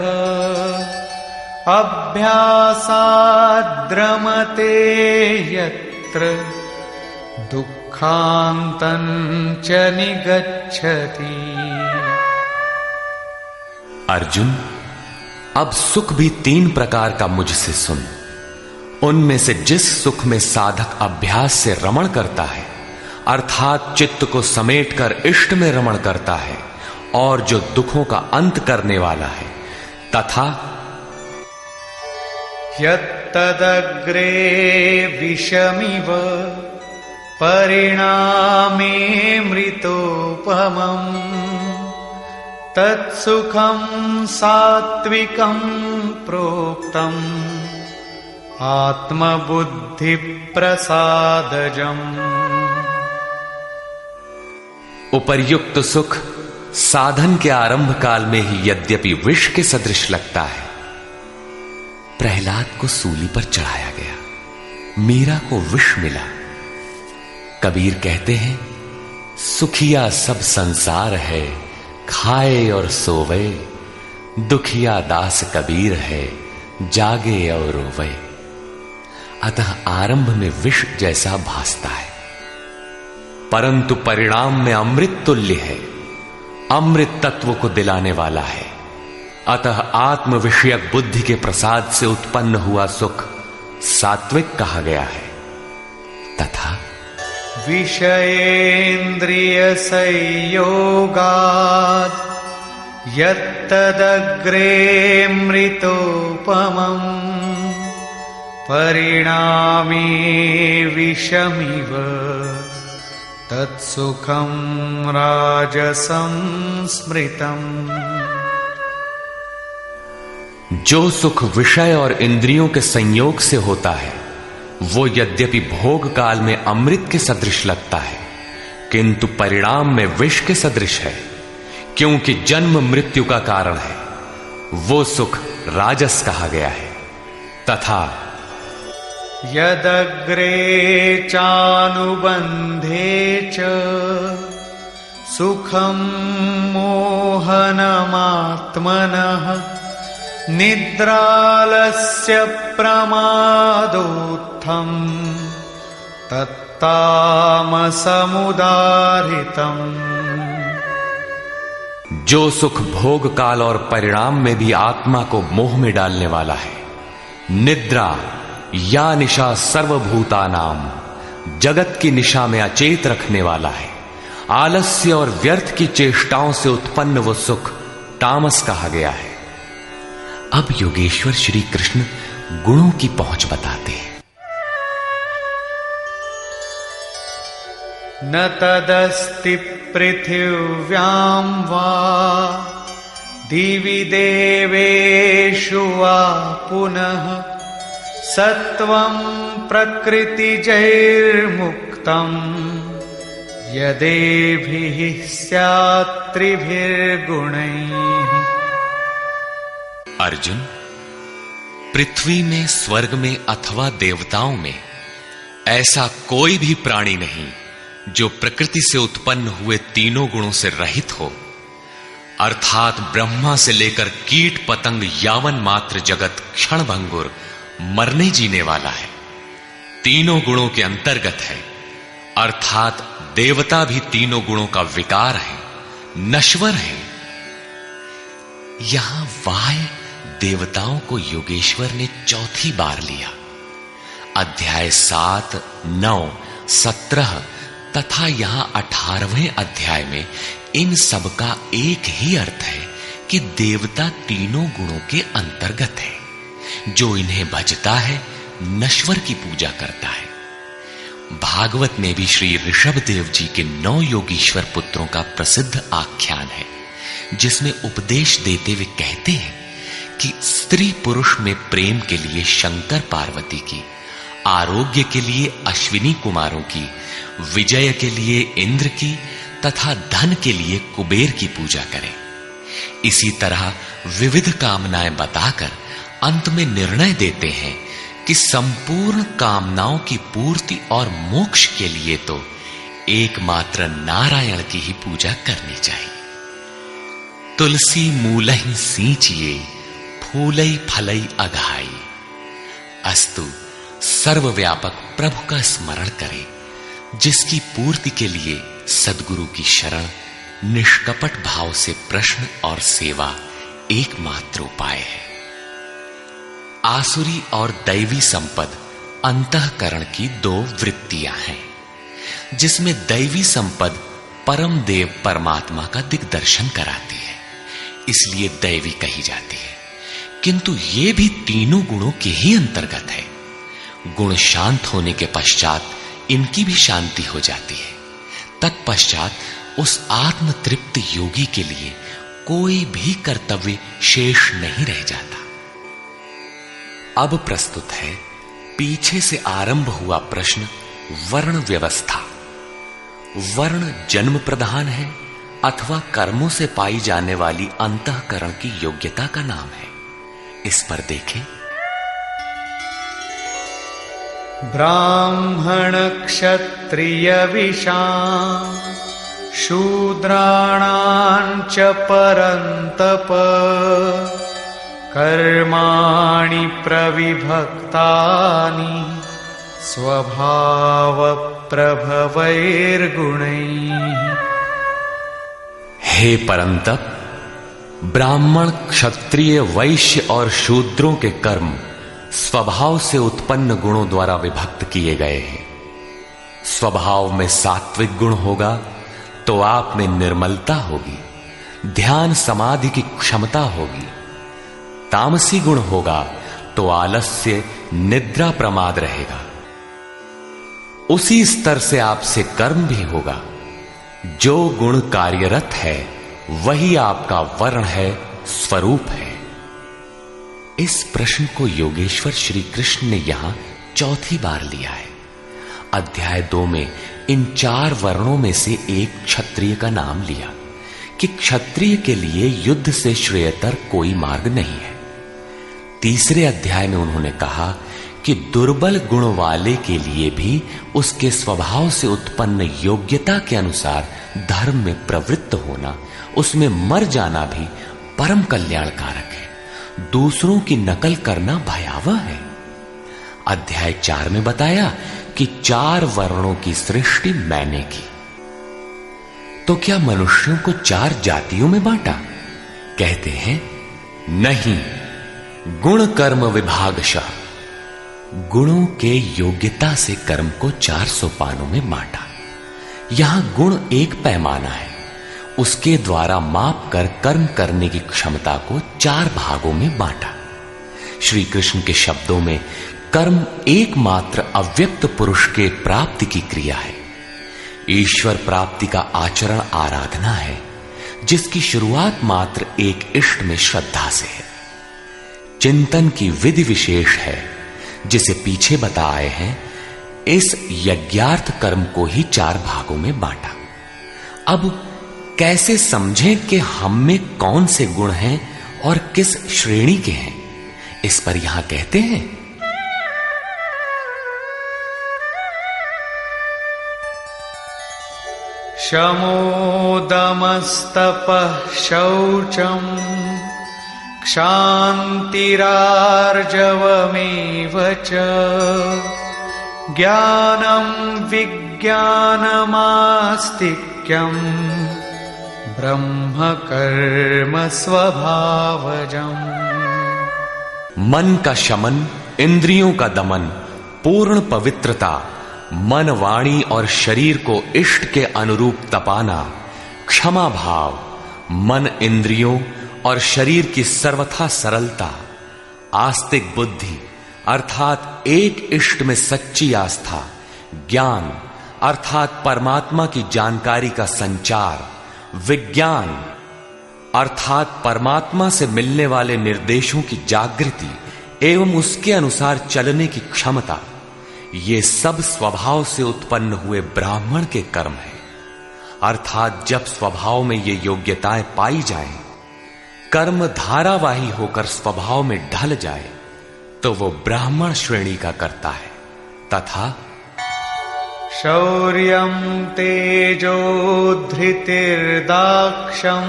अभ्यासाद्रमते यत्र दुःखान्तं च निगच्छति। अर्जुन, अब सुख भी 3 प्रकार का मुझसे सुन। उनमें से जिस सुख में साधक अभ्यास से रमण करता है, अर्थात चित्त को समेटकर इष्ट में रमण करता है, और जो दुखों का अंत करने वाला है, तथा यत्तदग्रे विषमिव परिणामे मृतोपमम् तत्सुखं सात्विकं प्रोक्तम् आत्मबुद्धिप्रसादजम्। उपर्युक्त सुख साधन के आरंभ काल में ही यद्यपि विष के सदृश लगता है, प्रहलाद को सूली पर चढ़ाया गया, मीरा को विष मिला। कबीर कहते हैं, सुखिया सब संसार है, खाए और सोवे, दुखिया दास कबीर है, जागे और रोवे। अतः आरंभ में विष जैसा भासता है, परंतु परिणाम में अमृत तुल्य है, अमृत तत्व को दिलाने वाला है। अतः आत्म विषयक बुद्धि के प्रसाद से उत्पन्न हुआ सुख सात्विक कहा गया है। तथा विषयेन्द्रिय संयोगात् यत्तदग्रे मृतोपमम् परिणामे विषमिव तत्सुखं राजसं स्मृतम्। जो सुख विषय और इंद्रियों के संयोग से होता है, वो यद्यपि भोग काल में अमृत के सदृश लगता है, किंतु परिणाम में विष के सदृश है, क्योंकि जन्म मृत्यु का कारण है। वो सुख राजस कहा गया है। तथा यदग्रे चानुबंधे च सुखं मोहनमात्मनः निद्रालस्य प्रमादोत्थम् तत्तामसमुदाहृतम्। जो सुख भोग काल और परिणाम में भी आत्मा को मोह में डालने वाला है, निद्रा या निशा सर्वभूतानाम, जगत की निशा में अचेत रखने वाला है। आलस्य और व्यर्थ की चेष्टाओं से उत्पन्न वो सुख तामस कहा गया है। अब योगेश्वर श्री कृष्ण गुणों की पहुंच बताते हैं। न तदस्ति पृथिव्यां वा दिवि देवेषु वा पुनः सत्वं प्रकृतिजैर्मुक्तम् यदेभिः स्यात् त्रिभिर्गुणैः। अर्जुन, पृथ्वी में, स्वर्ग में अथवा देवताओं में ऐसा कोई भी प्राणी नहीं जो प्रकृति से उत्पन्न हुए तीनों गुणों से रहित हो, अर्थात ब्रह्मा से लेकर कीट पतंग यावन मात्र जगत क्षणभंगुर मरने जीने वाला है, तीनों गुणों के अंतर्गत है। अर्थात देवता भी तीनों गुणों का विकार है, नश्वर है। यहां वाय देवताओं को योगेश्वर ने चौथी बार लिया। अध्याय 7, 9, 17 तथा यहां 18वें अध्याय में इन सब का एक ही अर्थ है कि देवता तीनों गुणों के अंतर्गत है। जो इन्हें भजता है नश्वर की पूजा करता है। भागवत में भी श्री ऋषभ देव जी के 9 योगीश्वर पुत्रों का प्रसिद्ध आख्यान है, जिसमें उपदेश देते हुए कहते हैं कि स्त्री पुरुष में प्रेम के लिए शंकर पार्वती की, आरोग्य के लिए अश्विनी कुमारों की, विजय के लिए इंद्र की तथा धन के लिए कुबेर की पूजा करें। इसी तरह विविध कामनाएं बताकर अंत में निर्णय देते हैं कि संपूर्ण कामनाओं की पूर्ति और मोक्ष के लिए तो एकमात्र नारायण की ही पूजा करनी चाहिए। तुलसी मूलहि सींचिए, फूलई फलई अघाई। अस्तु सर्वव्यापक प्रभु का स्मरण करें, जिसकी पूर्ति के लिए सद्गुरु की शरण, निष्कपट भाव से प्रश्न और सेवा एकमात्र उपाय है। आसुरी और दैवी संपद अंतःकरण की 2 वृत्तियां हैं, जिसमें दैवी संपद परम देव परमात्मा का दिग्दर्शन कराती है, इसलिए दैवी कही जाती है। किंतु ये भी तीनों गुणों के ही अंतर्गत है। गुण शांत होने के पश्चात इनकी भी शांति हो जाती है। तत्पश्चात उस आत्म तृप्त योगी के लिए कोई भी कर्तव्य शेष नहीं रह जाता। अब प्रस्तुत है पीछे से आरंभ हुआ प्रश्न, वर्ण व्यवस्था। वर्ण जन्म प्रधान है अथवा कर्मों से पाई जाने वाली अंतःकरण की योग्यता का नाम है। इस पर देखें। ब्राह्मण क्षत्रिय विशाम शूद्राणां च परन्तप कर्माणि प्रविभक्तानि स्वभाव प्रभवैर्गुणैः। हे परंतप, ब्राह्मण, क्षत्रिय, वैश्य और शूद्रों के कर्म स्वभाव से उत्पन्न गुणों द्वारा विभक्त किए गए हैं। स्वभाव में सात्विक गुण होगा तो आप में निर्मलता होगी, ध्यान समाधि की क्षमता होगी। तामसी गुण होगा तो आलस्य, निद्रा, प्रमाद रहेगा। उसी स्तर से आपसे कर्म भी होगा। जो गुण कार्यरत है वही आपका वर्ण है, स्वरूप है। इस प्रश्न को योगेश्वर श्री कृष्ण ने यहां चौथी बार लिया है। अध्याय 2 में इन 4 वर्णों में से एक क्षत्रिय का नाम लिया कि क्षत्रिय के लिए युद्ध से श्रेयतर कोई मार्ग नहीं है। तीसरे अध्याय में उन्होंने कहा कि दुर्बल गुण वाले के लिए भी उसके स्वभाव से उत्पन्न योग्यता के अनुसार धर्म में प्रवृत्त होना, उसमें मर जाना भी परम कल्याणकारक है। दूसरों की नकल करना भयावह है। अध्याय 4 में बताया कि 4 वर्णों की सृष्टि मैंने की। तो क्या मनुष्यों को 4 जातियों में बांटा? कहते हैं नहीं, गुण कर्म विभागशः, गुणों के योग्यता से कर्म को 4 सोपानों में बांटा। यहां गुण एक पैमाना है, उसके द्वारा माप कर कर्म करने की क्षमता को 4 भागों में बांटा। श्री कृष्ण के शब्दों में कर्म एकमात्र अव्यक्त पुरुष के प्राप्ति की क्रिया है। ईश्वर प्राप्ति का आचरण आराधना है, जिसकी शुरुआत मात्र एक इष्ट में श्रद्धा से है। चिंतन की विधि विशेष है, जिसे पीछे बता आए हैं। इस यज्ञार्थ कर्म को ही 4 भागों में बांटा। अब कैसे समझें कि हम में कौन से गुण हैं और किस श्रेणी के हैं? इस पर यहां कहते हैं शमोदमस्तपः शौचम् क्षान्तिरार्जवमेव च ज्ञानं विज्ञानमास्तिक्यम् ब्रह्म कर्म स्वभावजम्। मन का शमन, इंद्रियों का दमन, पूर्ण पवित्रता, मन, वाणी और शरीर को इष्ट के अनुरूप तपाना, क्षमा भाव, मन, इंद्रियों और शरीर की सर्वथा सरलता, आस्तिक बुद्धि अर्थात एक इष्ट में सच्ची आस्था, ज्ञान अर्थात परमात्मा की जानकारी का संचार, विज्ञान अर्थात परमात्मा से मिलने वाले निर्देशों की जागृति एवं उसके अनुसार चलने की क्षमता, ये सब स्वभाव से उत्पन्न हुए ब्राह्मण के कर्म है। अर्थात जब स्वभाव में ये योग्यताएं पाई जाएं, कर्म धारावाही होकर स्वभाव में ढल जाए, तो वो ब्राह्मण श्रेणी का करता है। तथा शौर्यं तेजो धृतिर्दाक्षं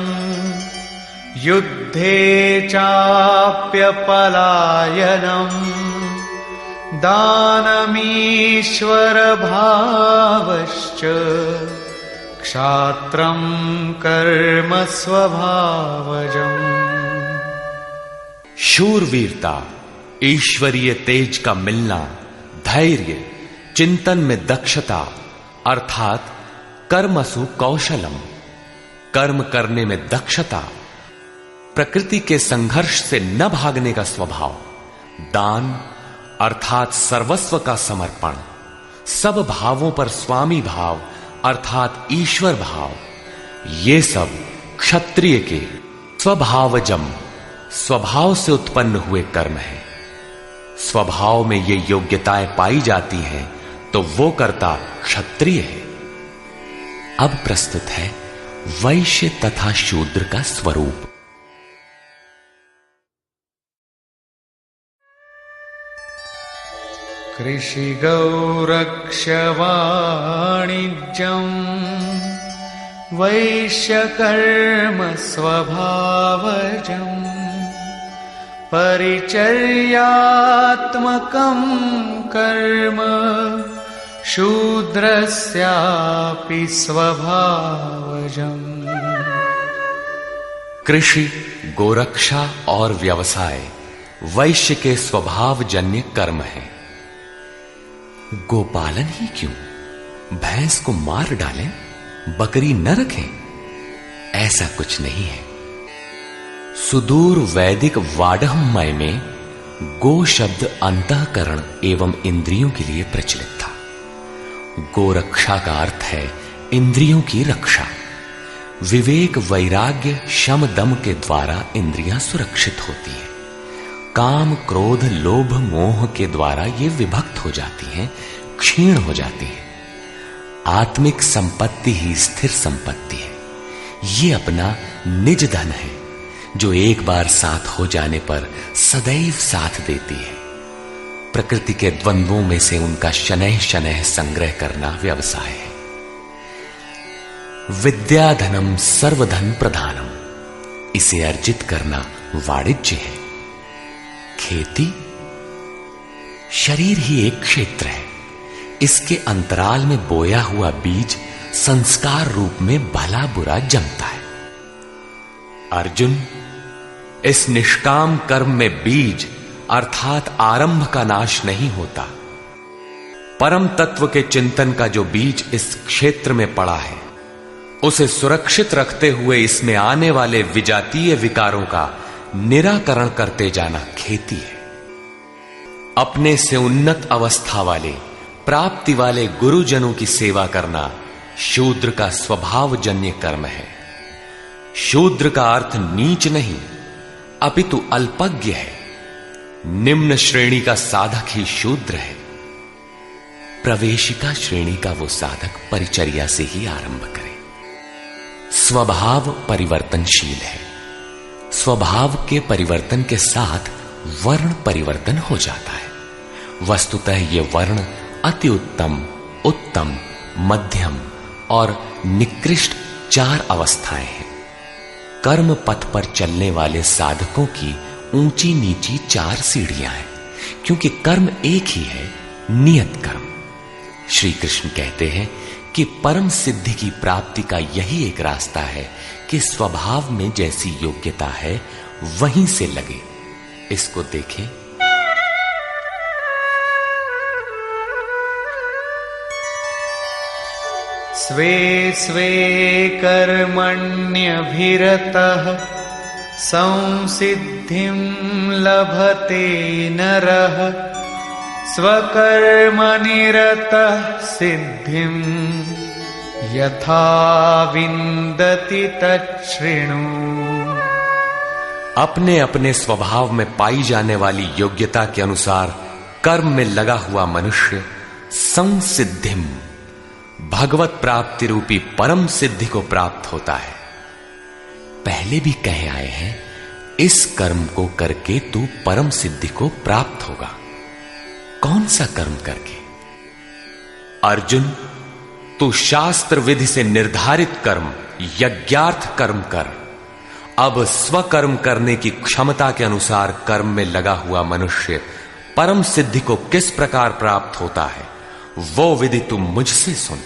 युद्धे चाप्यपलायनम् दानमीश्वर भावश्च क्षात्रं कर्म स्वभावजम्। शूरवीरता, ईश्वरीय तेज का मिलना, धैर्य, चिंतन में दक्षता अर्थात कर्मसु कौशलम, कर्म करने में दक्षता, प्रकृति के संघर्ष से न भागने का स्वभाव, दान अर्थात सर्वस्व का समर्पण, सब भावों पर स्वामी भाव अर्थात ईश्वर भाव, ये सब क्षत्रिय के स्वभावजम, स्वभाव से उत्पन्न हुए कर्म है। स्वभाव में ये योग्यताएं पाई जाती हैं तो वो कर्ता क्षत्रिय है। अब प्रस्तुत है वैश्य तथा शूद्र का स्वरूप। कृषि गौरक्ष्य वाणिज्यम् वैश्यकर्म स्वभावजम् परिचर्यात्मकं कर्म शूद्रस्यापि स्वभावजम्। कृषि, गोरक्षा और व्यवसाय वैश्य के स्वभावजन्य कर्म है। गोपालन ही क्यों, भैंस को मार डालें, बकरी न रखें, ऐसा कुछ नहीं है। सुदूर वैदिक वाडहमय में गो शब्द अंतःकरण एवं इंद्रियों के लिए प्रचलित था। गोरक्षा का अर्थ है इंद्रियों की रक्षा। विवेक, वैराग्य, शम, दम के द्वारा इंद्रियां सुरक्षित होती हैं। काम, क्रोध, लोभ, मोह के द्वारा ये विभक्त हो जाती हैं, क्षीण हो जाती हैं। आत्मिक संपत्ति ही स्थिर संपत्ति है। ये अपना निज धन है, जो एक बार साथ हो जाने पर सदैव साथ देती है। प्रकृति के द्वंद्वों में से उनका शनैः शनैः संग्रह करना व्यवसाय है। विद्याधनम सर्वधन प्रधानम, इसे अर्जित करना वाणिज्य है। खेती? शरीर ही एक क्षेत्र है। इसके अंतराल में बोया हुआ बीज संस्कार रूप में भला बुरा जमता है। अर्जुन, इस निष्काम कर्म में बीज अर्थात आरंभ का नाश नहीं होता। परम तत्व के चिंतन का जो बीज इस क्षेत्र में पड़ा है, उसे सुरक्षित रखते हुए इसमें आने वाले विजातीय विकारों का निराकरण करते जाना खेती है। अपने से उन्नत अवस्था वाले, प्राप्ति वाले गुरुजनों की सेवा करना शूद्र का स्वभावजन्य कर्म है। शूद्र का अर्थ नीच नहीं, अपितु अल्पज्ञ है। निम्न श्रेणी का साधक ही शूद्र है। प्रवेशिका श्रेणी का वो साधक परिचर्या से ही आरंभ करे। स्वभाव परिवर्तनशील है। स्वभाव के परिवर्तन के साथ वर्ण परिवर्तन हो जाता है। वस्तुतः ये वर्ण अति उत्तम, उत्तम, मध्यम और निकृष्ट 4 अवस्थाएं हैं। कर्म पथ पर चलने वाले साधकों की ऊंची नीची 4 सीढ़ियां हैं, क्योंकि कर्म एक ही है, नियत कर्म। श्री कृष्ण कहते हैं कि परम सिद्धि की प्राप्ति का यही एक रास्ता है कि स्वभाव में जैसी योग्यता है वहीं से लगे। इसको देखें। स्वे स्वे कर्मण्यभिरतः संसिद्धिं लभते नरः स्वकर्मनिरतः सिद्धिं यथा विन्दति तच्छृणु। अपने अपने स्वभाव में पाई जाने वाली योग्यता के अनुसार कर्म में लगा हुआ मनुष्य संसिद्धिम, भगवत प्राप्ति रूपी परम सिद्धि को प्राप्त होता है। पहले भी कहे आए हैं, इस कर्म को करके तू परम सिद्धि को प्राप्त होगा। कौन सा कर्म करके? अर्जुन, तू शास्त्र विधि से निर्धारित कर्म, यज्ञार्थ कर्म कर। अब स्वकर्म करने की क्षमता के अनुसार कर्म में लगा हुआ मनुष्य परम सिद्धि को किस प्रकार प्राप्त होता है, वो विधि तुम मुझसे सुन।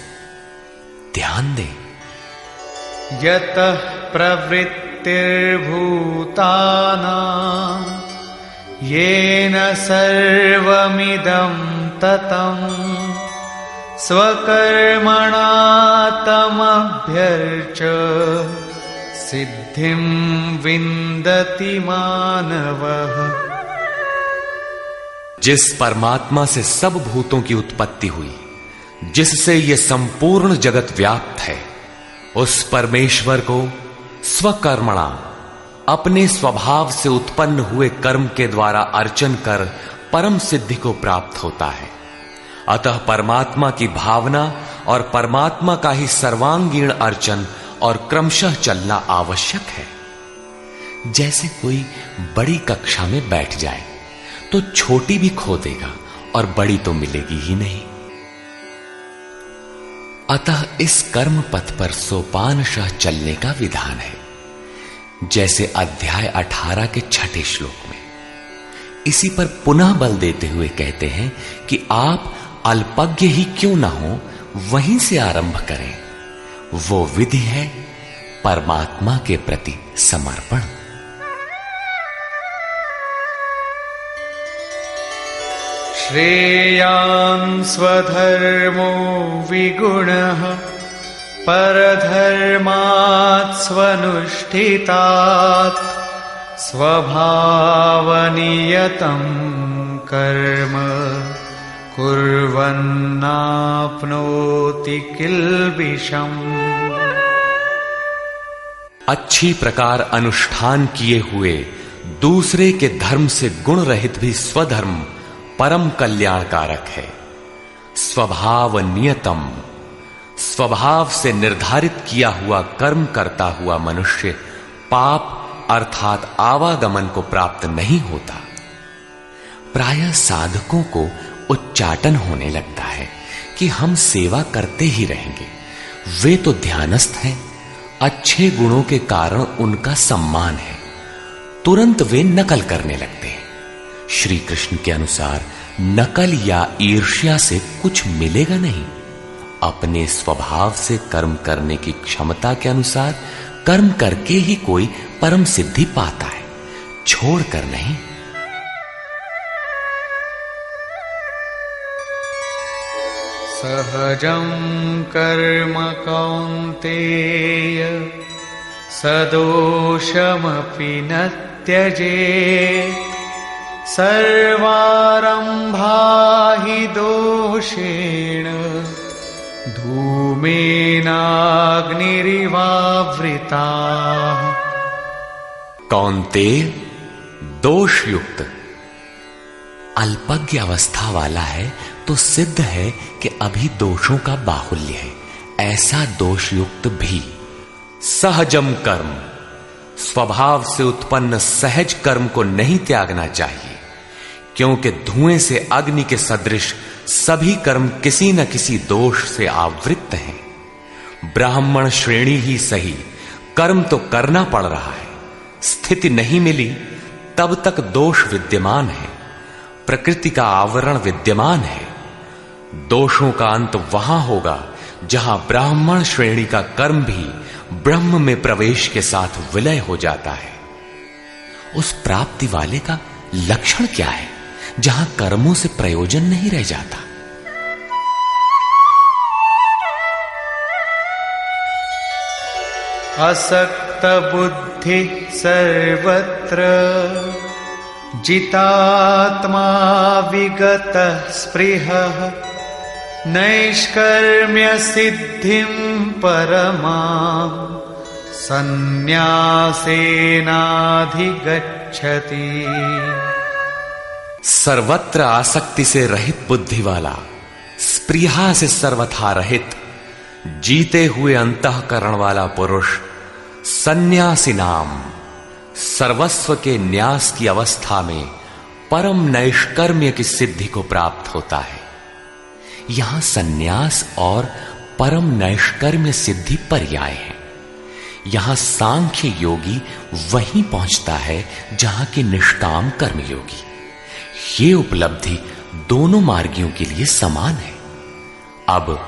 ध्यान दे। यतः प्रवृत्तिर्भूतानां येन सर्वमिदं ततं स्वकर्मणा तमभ्यर्च्य सिद्धिं विन्दति मानवः। जिस परमात्मा से सब भूतों की उत्पत्ति हुई, जिससे ये संपूर्ण जगत व्याप्त है, उस परमेश्वर को स्वकर्मणा, अपने स्वभाव से उत्पन्न हुए कर्म के द्वारा अर्चन कर परम सिद्धि को प्राप्त होता है। अतः परमात्मा की भावना और परमात्मा का ही सर्वांगीण अर्चन और क्रमशः चलना आवश्यक है। जैसे कोई बड़ी कक्षा में बैठ जाए तो छोटी भी खो देगा और बड़ी तो मिलेगी ही नहीं। अतः इस कर्म पथ पर सोपानशः चलने का विधान है। जैसे अध्याय 18 के 6 श्लोक में। इसी पर पुनः बल देते हुए कहते हैं कि आप अल्पज्ञ ही क्यों ना हो, वहीं से आरंभ करें। वो विधि है परमात्मा के प्रति समर्पण। श्रेयान् स्वधर्मो विगुणः परधर्मात् स्वनुष्ठितात् स्वभावनियतं कर्म कुर्वन्नाप्नोति किल्बिषम्। अच्छी प्रकार अनुष्ठान किए हुए दूसरे के धर्म से गुण रहित भी स्वधर्म परम कल्याणकारक है। स्वभाव नियतम, स्वभाव से निर्धारित किया हुआ कर्म करता हुआ मनुष्य पाप अर्थात आवागमन को प्राप्त नहीं होता। प्रायः साधकों को उच्चाटन होने लगता है कि हम सेवा करते ही रहेंगे, वे तो ध्यानस्थ हैं, अच्छे गुणों के कारण उनका सम्मान है। तुरंत वे नकल करने लगते हैं। श्री कृष्ण के अनुसार नकल या ईर्ष्या से कुछ मिलेगा नहीं। अपने स्वभाव से कर्म करने की क्षमता के अनुसार कर्म करके ही कोई परम सिद्धि पाता है, छोड़कर नहीं। सहजं कर्म कौन्तेय सदोषमपि न त्यजेत्। सर्वारम्भा हि दोषेण धूमेनाग्निरिवावृताः। कौन्तेय, दोष युक्त अल्पज्ञ अवस्था वाला है तो सिद्ध है कि अभी दोषों का बाहुल्य है। ऐसा दोष युक्त भी सहजम कर्म, स्वभाव से उत्पन्न सहज कर्म को नहीं त्यागना चाहिए, क्योंकि धुएं से अग्नि के सदृश सभी कर्म किसी न किसी दोष से आवृत्त हैं। ब्राह्मण श्रेणी ही सही, कर्म तो करना पड़ रहा है। स्थिति नहीं मिली तब तक दोष विद्यमान है, प्रकृति का आवरण विद्यमान है। दोषों का अंत वहां होगा जहां ब्राह्मण श्रेणी का कर्म भी ब्रह्म में प्रवेश के साथ विलय हो जाता है। उस प्राप्ति वाले का लक्षण क्या है जहां कर्मों से प्रयोजन नहीं रह जाता? असक्त बुद्धि सर्वत्र जितात्मा विगत स्पृहः। नैष्कर्म्य सिद्धिं परमां सन्न्यासेनाधिगच्छति। सर्वत्र आसक्ति से रहित बुद्धि वाला, स्पृहा से सर्वथा रहित, जीते हुए अंतःकरण वाला पुरुष सन्यासी नाम सर्वस्व के न्यास की अवस्था में परम नैष्कर्म्य की सिद्धि को प्राप्त होता है। यहां सन्यास और परम नैष्कर्म्य सिद्धि पर्याय है। यहां सांख्य योगी वहीं पहुंचता है जहां की निष्काम कर्मयोगी। ये उपलब्धि दोनों मार्गियों के लिए समान है। अब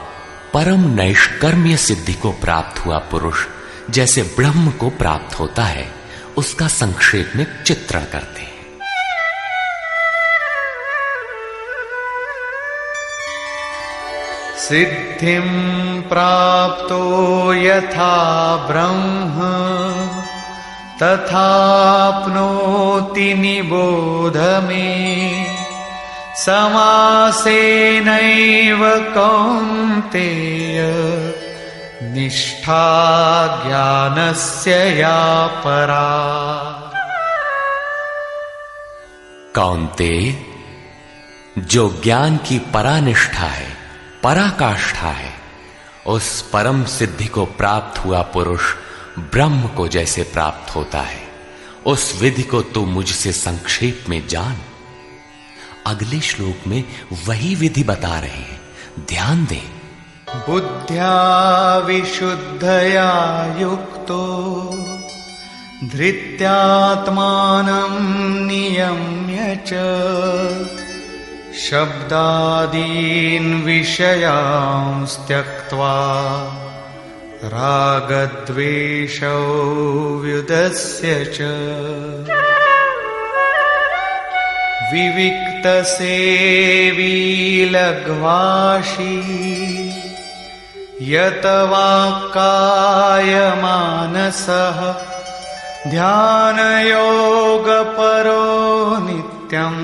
परम नैष्कर्म्य सिद्धि को प्राप्त हुआ पुरुष जैसे ब्रह्म को प्राप्त होता है, उसका संक्षेप में चित्रण करते हैं। सिद्धिं प्राप्तो यथा ब्रह्म तथाप्नोति निबोध मे। समासेनैव कौन्तेय निष्ठा ज्ञानस्य या परा। कौन्तेय, जो ज्ञान की परानिष्ठा है, पराकाष्ठा है, उस परम सिद्धि को प्राप्त हुआ पुरुष ब्रह्म को जैसे प्राप्त होता है, उस विधि को तू मुझसे संक्षेप में जान। अगले श्लोक में वही विधि बता रहे हैं, ध्यान दे। बुद्ध्या विशुद्धया युक्तो धृत्यात्मानं नियम्य च। शब्दादीन् विषयांस् त्यक्त्वा रागद्वेषौ व्युदस्य च। विविक्तसेवी लघ्वाशी यत वाक्कायमानसः। ध्यानयोगपरो नित्यम्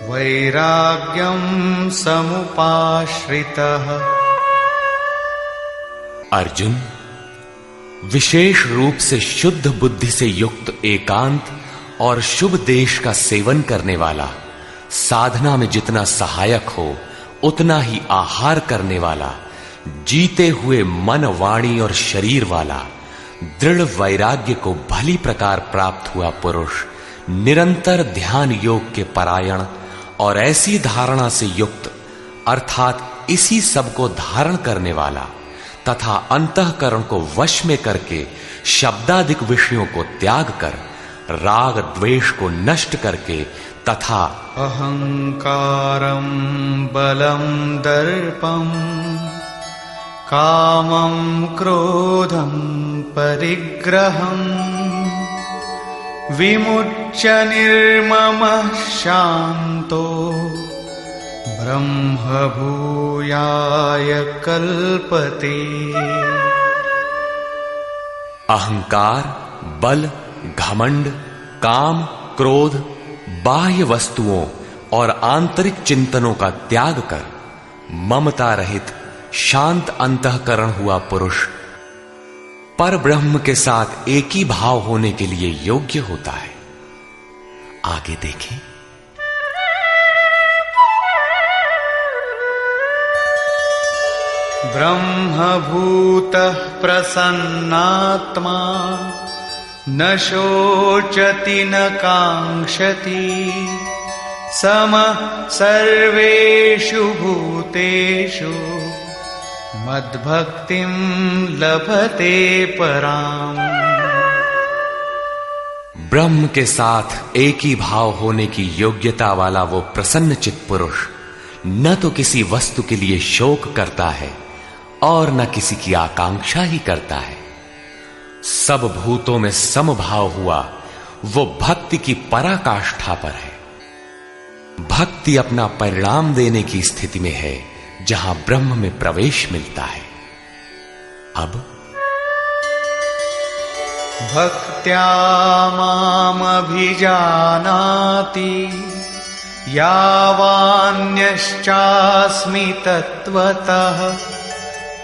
वैराग्यं समुपाश्रितः। अर्जुन, विशेष रूप से शुद्ध बुद्धि से युक्त एकांत और शुभ देश का सेवन करने वाला, साधना में जितना सहायक हो उतना ही आहार करने वाला, जीते हुए मन, वाणी और शरीर वाला, दृढ़ वैराग्य को भली प्रकार प्राप्त हुआ पुरुष निरंतर ध्यान योग के परायण और ऐसी धारणा से युक्त, अर्थात इसी सब को धारण करने वाला तथा अंतःकरण को वश में करके शब्दादिक विषयों को त्याग कर, राग द्वेष को नष्ट करके तथा अहंकारं बलं दर्पं कामं क्रोधं परिग्रहं विमुच्य निर्ममः शान्तो ब्रह्मभूयाय कल्पते। अहंकार, बल, घमंड, काम, क्रोध, बाह्य वस्तुओं और आंतरिक चिंतनों का त्याग कर ममता रहित शांत अंतःकरण हुआ पुरुष पर ब्रह्म के साथ एक ही भाव होने के लिए योग्य होता है। आगे देखें। ब्रह्मभूतः प्रसन्नात्मा न शोचति न कांक्षति समः सर्वेषु भूतेषु मद्भक्तिं लभते पराम्। ब्रह्म के साथ एक ही भाव होने की योग्यता वाला वो प्रसन्न चित्त पुरुष न तो किसी वस्तु के लिए शोक करता है और न किसी की आकांक्षा ही करता है। सब भूतों में समभाव हुआ वो भक्ति की पराकाष्ठा पर है। भक्ति अपना परिणाम देने की स्थिति में है जहां ब्रह्म में प्रवेश मिलता है। अब भक्त्या मामभिजानाति यावान्यश्चास्मि तत्त्वतः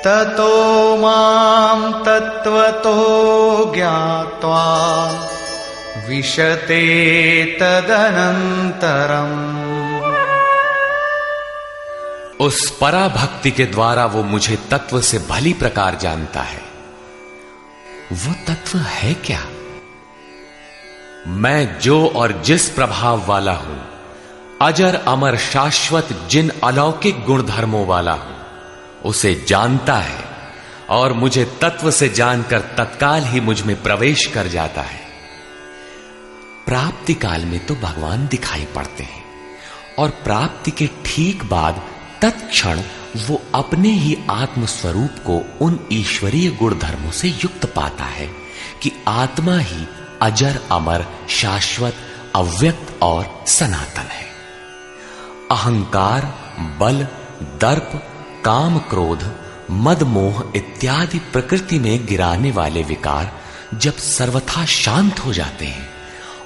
ततो मां तत्त्वतो ज्ञात्वा विशते तदनन्तरम्। उस पराभक्ति के द्वारा वो मुझे तत्व से भली प्रकार जानता है। वो तत्व है क्या? मैं जो और जिस प्रभाव वाला हूं, अजर अमर शाश्वत जिन अलौकिक गुणधर्मों वाला हूं, उसे जानता है और मुझे तत्व से जानकर तत्काल ही मुझ में प्रवेश कर जाता है। प्राप्ति काल में तो भगवान दिखाई पड़ते हैं और प्राप्ति के ठीक बाद तत्क्षण वो अपने ही आत्म स्वरूप को उन ईश्वरीय गुण धर्मों से युक्त पाता है कि आत्मा ही अजर अमर शाश्वत अव्यक्त और सनातन है। अहंकार, बल, दर्प, काम, क्रोध, मद, मोह इत्यादि प्रकृति में गिराने वाले विकार जब सर्वथा शांत हो जाते हैं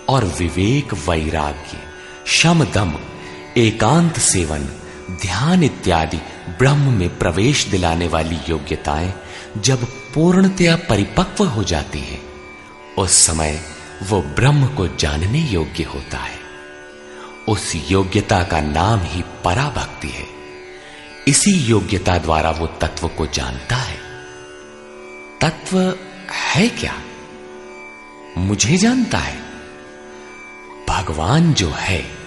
और विवेक, वैराग्य, शम, दम, एकांत सेवन, ध्यान इत्यादि ब्रह्म में प्रवेश दिलाने वाली योग्यताएं जब पूर्णतया परिपक्व हो जाती है, उस समय वो ब्रह्म को जानने योग्य होता है। उस योग्यता का नाम ही पराभक्ति है। इसी योग्यता द्वारा वो तत्व को जानता है। तत्व है क्या? मुझे जानता है। भगवान जो है,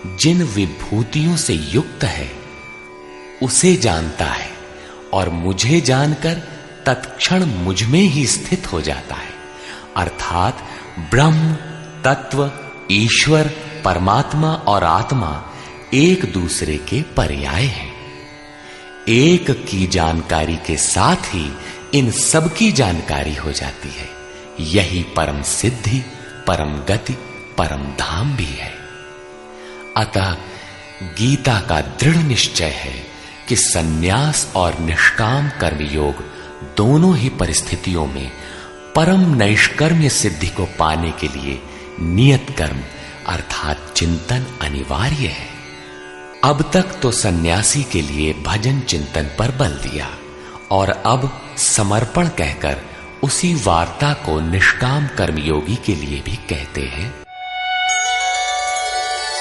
जिन विभूतियों से युक्त है, उसे जानता है और मुझे जानकर तत्क्षण मुझ में ही स्थित हो जाता है। अर्थात ब्रह्म, तत्व, ईश्वर, परमात्मा और आत्मा एक दूसरे के पर्याय हैं। एक की जानकारी के साथ ही इन सब की जानकारी हो जाती है। यही परम सिद्धि, परम गति, परम धाम भी है। अतः गीता का दृढ़ निश्चय है कि सन्यास और निष्काम कर्मयोग दोनों ही परिस्थितियों में परम नैष्कर्म्य सिद्धि को पाने के लिए नियत कर्म अर्थात चिंतन अनिवार्य है। अब तक तो सन्यासी के लिए भजन चिंतन पर बल दिया और अब समर्पण कहकर उसी वार्ता को निष्काम कर्मयोगी के लिए भी कहते हैं।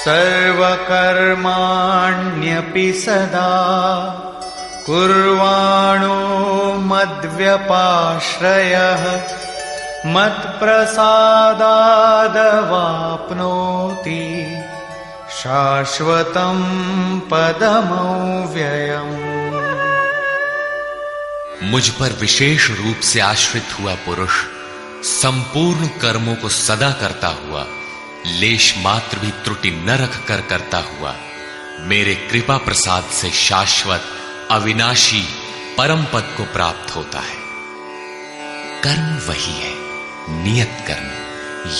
सर्वकर्माण्यपि सदा कुर्वाणो मद्व्यपाश्रयः मत्प्रसादादवाप्नोति शाश्वतं पदमव्ययम्। मुझ पर विशेष रूप से आश्रित हुआ पुरुष संपूर्ण कर्मों को सदा करता हुआ लेश मात्र भी त्रुटि न रख कर करता हुआ मेरे कृपा प्रसाद से शाश्वत अविनाशी परम पद को प्राप्त होता है। कर्म वही है, नियत कर्म,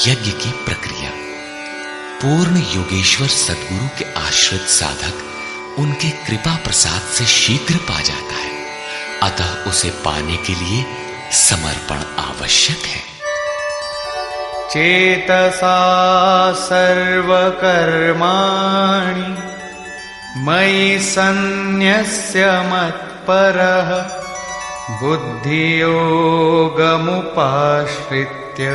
यज्ञ की प्रक्रिया। पूर्ण योगेश्वर सद्गुरु के आश्रित साधक उनके कृपा प्रसाद से शीघ्र पा जाता है, अतः उसे पाने के लिए समर्पण आवश्यक है। चेतसा सर्वकर्माणि मयि सन्न्यस्य मत्परः बुद्धियोगमुपाश्रित्य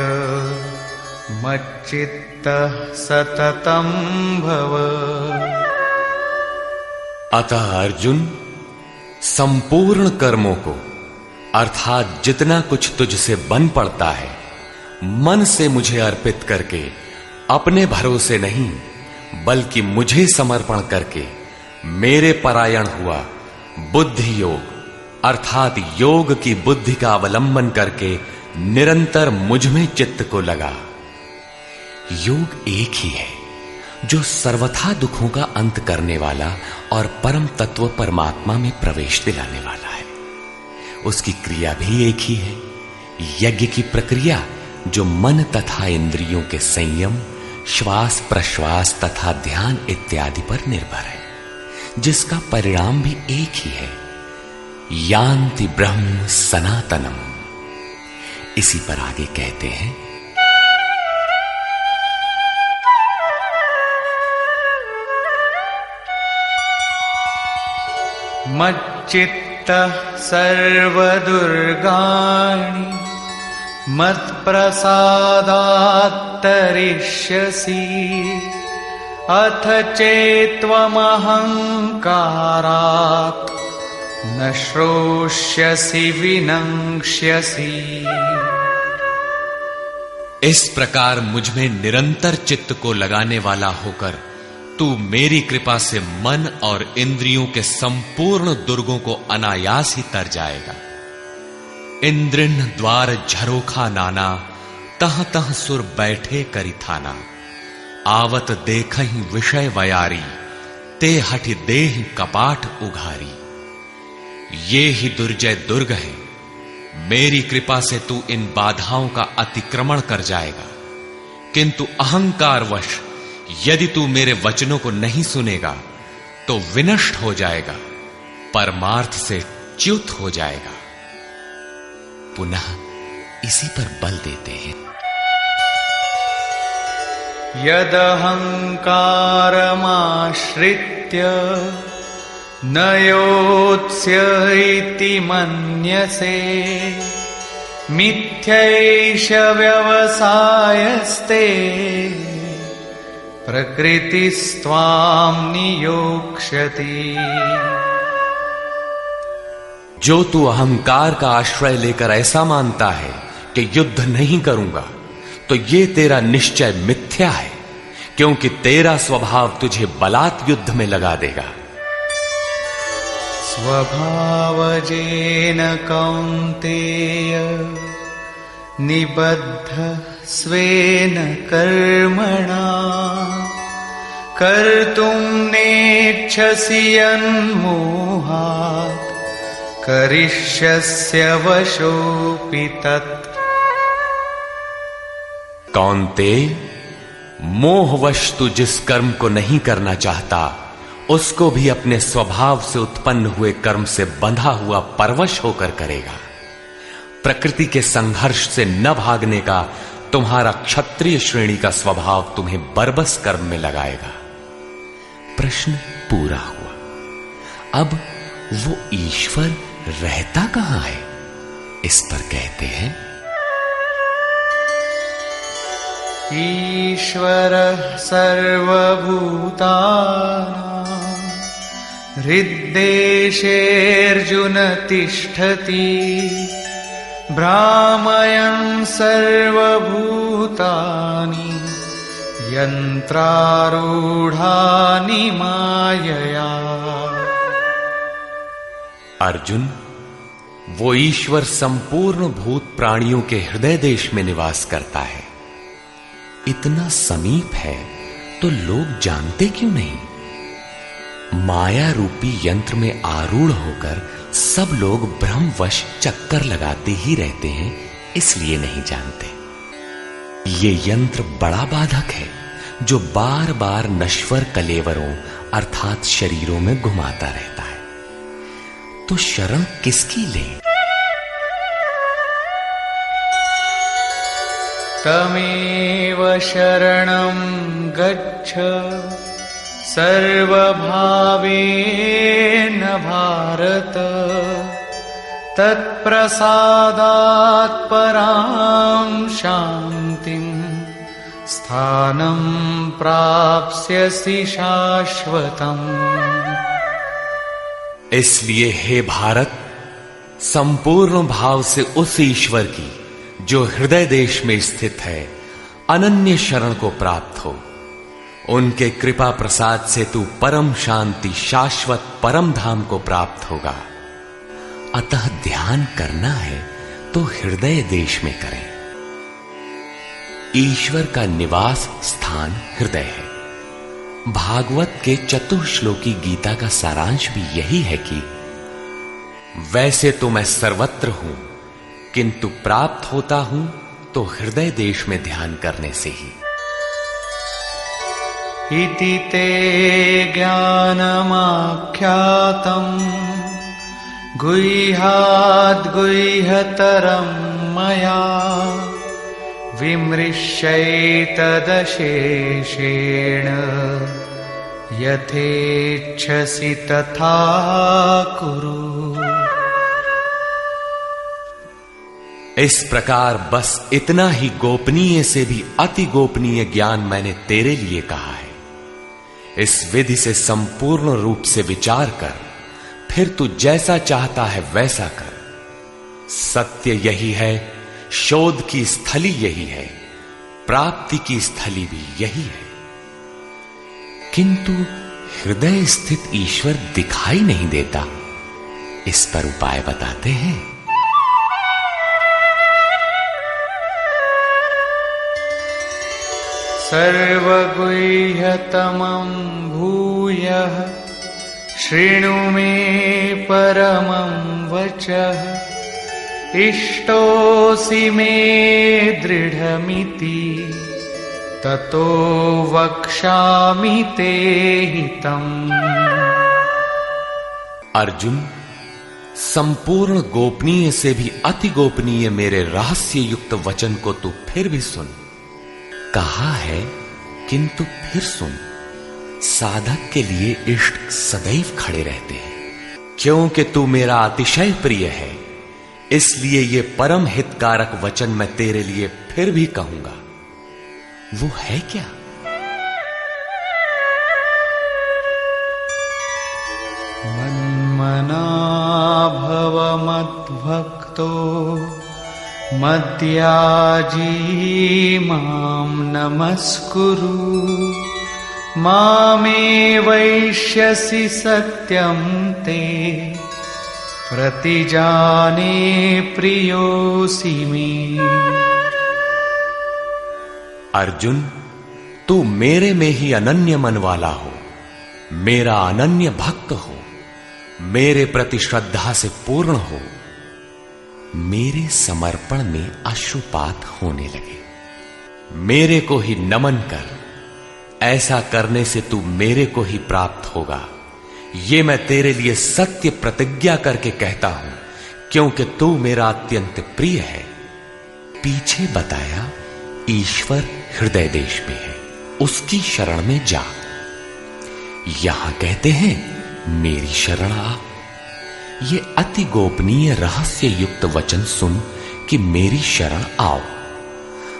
मच्चित्तः सततं भव। अतः अर्जुन, संपूर्ण कर्मों को अर्थात जितना कुछ तुझसे बन पड़ता है मन से मुझे अर्पित करके, अपने भरोसे नहीं बल्कि मुझे समर्पण करके मेरे परायण हुआ बुद्धि योग अर्थात योग की बुद्धि का अवलंबन करके निरंतर मुझ में चित्त को लगा। योग एक ही है जो सर्वथा दुखों का अंत करने वाला और परम तत्व परमात्मा में प्रवेश दिलाने वाला है। उसकी क्रिया भी एक ही है, यज्ञ की प्रक्रिया जो मन तथा इंद्रियों के संयम, श्वास प्रश्वास तथा ध्यान इत्यादि पर निर्भर है, जिसका परिणाम भी एक ही है, यान्ति ब्रह्म सनातनम। इसी पर आगे कहते हैं, मच्चित्तः सर्वदुर्गाणि मत्प्रसादात् तरिष्यसि अथ चेत्त्वमहङ्कारात् न श्रोष्यसि विनङ्क्ष्यसि। इस प्रकार मुझ में निरंतर चित्त को लगाने वाला होकर तू मेरी कृपा से मन और इंद्रियों के संपूर्ण दुर्गों को अनायास ही तर जाएगा। इंद्रिन द्वार झरोखा नाना, तह तह सुर बैठे करी थाना। आवत देखहि विषय वयारी, ते हठि देहि कपाट उघारी। ये ही दुर्जय दुर्ग है, मेरी कृपा से तू इन बाधाओं का अतिक्रमण कर जाएगा, किंतु अहंकारवश यदि तू मेरे वचनों को नहीं सुनेगा तो विनष्ट हो जाएगा, परमार्थ से च्युत हो जाएगा। पुनः इसी पर बल देते हैं, यदहंकारमाश्रित्य न योत्स्य इति मन्यसे मिथ्यैष व्यवसायस्ते प्रकृतिस्त्वां नियोक्ष्यति। जो तू अहंकार का आश्रय लेकर ऐसा मानता है कि युद्ध नहीं करूंगा, तो ये तेरा निश्चय मिथ्या है, क्योंकि तेरा स्वभाव तुझे बलात् युद्ध में लगा देगा। स्वभावजेन कौन्तेय निबद्ध स्वेन कर्मणा कर्तुं नेच्छसि यन्मोहात् करिष्यस्य वशोऽपि तत्। कौन्तेय, मोहवश तू जिस कर्म को नहीं करना चाहता उसको भी अपने स्वभाव से उत्पन्न हुए कर्म से बंधा हुआ परवश होकर करेगा। प्रकृति के संघर्ष से न भागने का तुम्हारा क्षत्रिय श्रेणी का स्वभाव तुम्हें बरबस कर्म में लगाएगा। प्रश्न पूरा हुआ। अब वो ईश्वर रहता कहां है, इस पर कहते हैं, ईश्वरः सर्वभूतानां हृद्देशेऽर्जुन तिष्ठति भ्रामयन् सर्वभूतानि यन्त्रारूढानि मायया। अर्जुन, वो ईश्वर संपूर्ण भूत प्राणियों के हृदय देश में निवास करता है। इतना समीप है तो लोग जानते क्यों नहीं? माया रूपी यंत्र में आरूढ़ होकर सब लोग भ्रमवश चक्कर लगाते ही रहते हैं, इसलिए नहीं जानते। ये यंत्र बड़ा बाधक है जो बार बार नश्वर कलेवरों अर्थात शरीरों में घुमाता रहता है। तो शरण किसकी लें? तमेव शरणं गच्छ सर्वभावेन भारत, तत्प्रसादात् परां शान्तिं स्थानं प्राप्स्यसि शाश्वतम्। इसलिए हे भारत, संपूर्ण भाव से उस ईश्वर की जो हृदय देश में स्थित है अनन्य शरण को प्राप्त हो। उनके कृपा प्रसाद से तू परम शांति शाश्वत परम धाम को प्राप्त होगा। अतः ध्यान करना है तो हृदय देश में करें। ईश्वर का निवास स्थान हृदय है। भागवत के चतुश्लोकी गीता का सारांश भी यही है कि वैसे तो मैं सर्वत्र हूं, किंतु प्राप्त होता हूं तो हृदय देश में ध्यान करने से ही। इति ते ज्ञानमाख्यातम् गुह्याद्गुह्यतरं मया, विमृश्यैतदशेषेण यथेच्छसि तथा कुरु। इस प्रकार बस इतना ही गोपनीय से भी अति गोपनीय ज्ञान मैंने तेरे लिए कहा है। इस विधि से संपूर्ण रूप से विचार कर, फिर तू जैसा चाहता है वैसा कर। सत्य यही है, शोध की स्थली यही है, प्राप्ति की स्थली भी यही है। किंतु हृदय स्थित ईश्वर दिखाई नहीं देता, इस पर उपाय बताते हैं। सर्वगुह्यतमं भूयः शृणु मे परमं वचः, इष्टोऽसि मे दृढमिति ततो वक्ष्यामि ते हितम्। अर्जुन, संपूर्ण गोपनीय से भी अति गोपनीय मेरे रहस्य युक्त वचन को तू फिर भी सुन। कहा है किंतु फिर सुन। साधक के लिए इष्ट सदैव खड़े रहते हैं। क्योंकि तू मेरा अतिशय प्रिय है, इसलिए ये परम हितकारक वचन मैं तेरे लिए फिर भी कहूंगा। वो है क्या? मन्मना भव मद्भक्तो मद्याजी मां नमस्कुरु, मामे वैष्यसि सत्यं ते प्रतिजाने प्रियोऽसि मे। अर्जुन, तू मेरे में ही अनन्य मन वाला हो, मेरा अनन्य भक्त हो, मेरे प्रति श्रद्धा से पूर्ण हो, मेरे समर्पण में अश्रुपात होने लगे। मेरे को ही नमन कर, ऐसा करने से तू मेरे को ही प्राप्त होगा। ये मैं तेरे लिए सत्य प्रतिज्ञा करके कहता हूं, क्योंकि तू मेरा अत्यंत प्रिय है। पीछे बताया ईश्वर हृदय देश में है, उसकी शरण में जा। यहां कहते हैं मेरी शरण आ। ये अति गोपनीय रहस्य युक्त वचन सुन कि मेरी शरण आओ।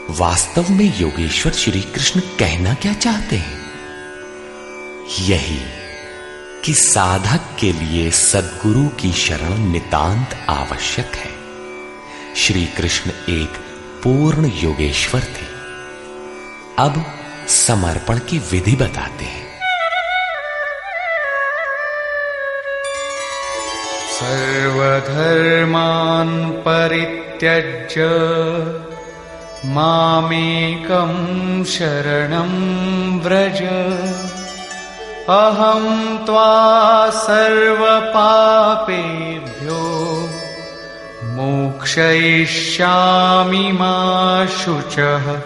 वास्तव में योगेश्वर श्री कृष्ण कहना क्या चाहते हैं? यही कि साधक के लिए सद्गुरु की शरण नितांत आवश्यक है। श्री कृष्ण एक पूर्ण योगेश्वर थे। अब समर्पण की विधि बताते हैं। सर्वधर्मान् परित्यज्य मामेकं शरणं व्रज अहं त्वा सर्वपापेभ्यो मोक्षयिष्यामि मा शुचः।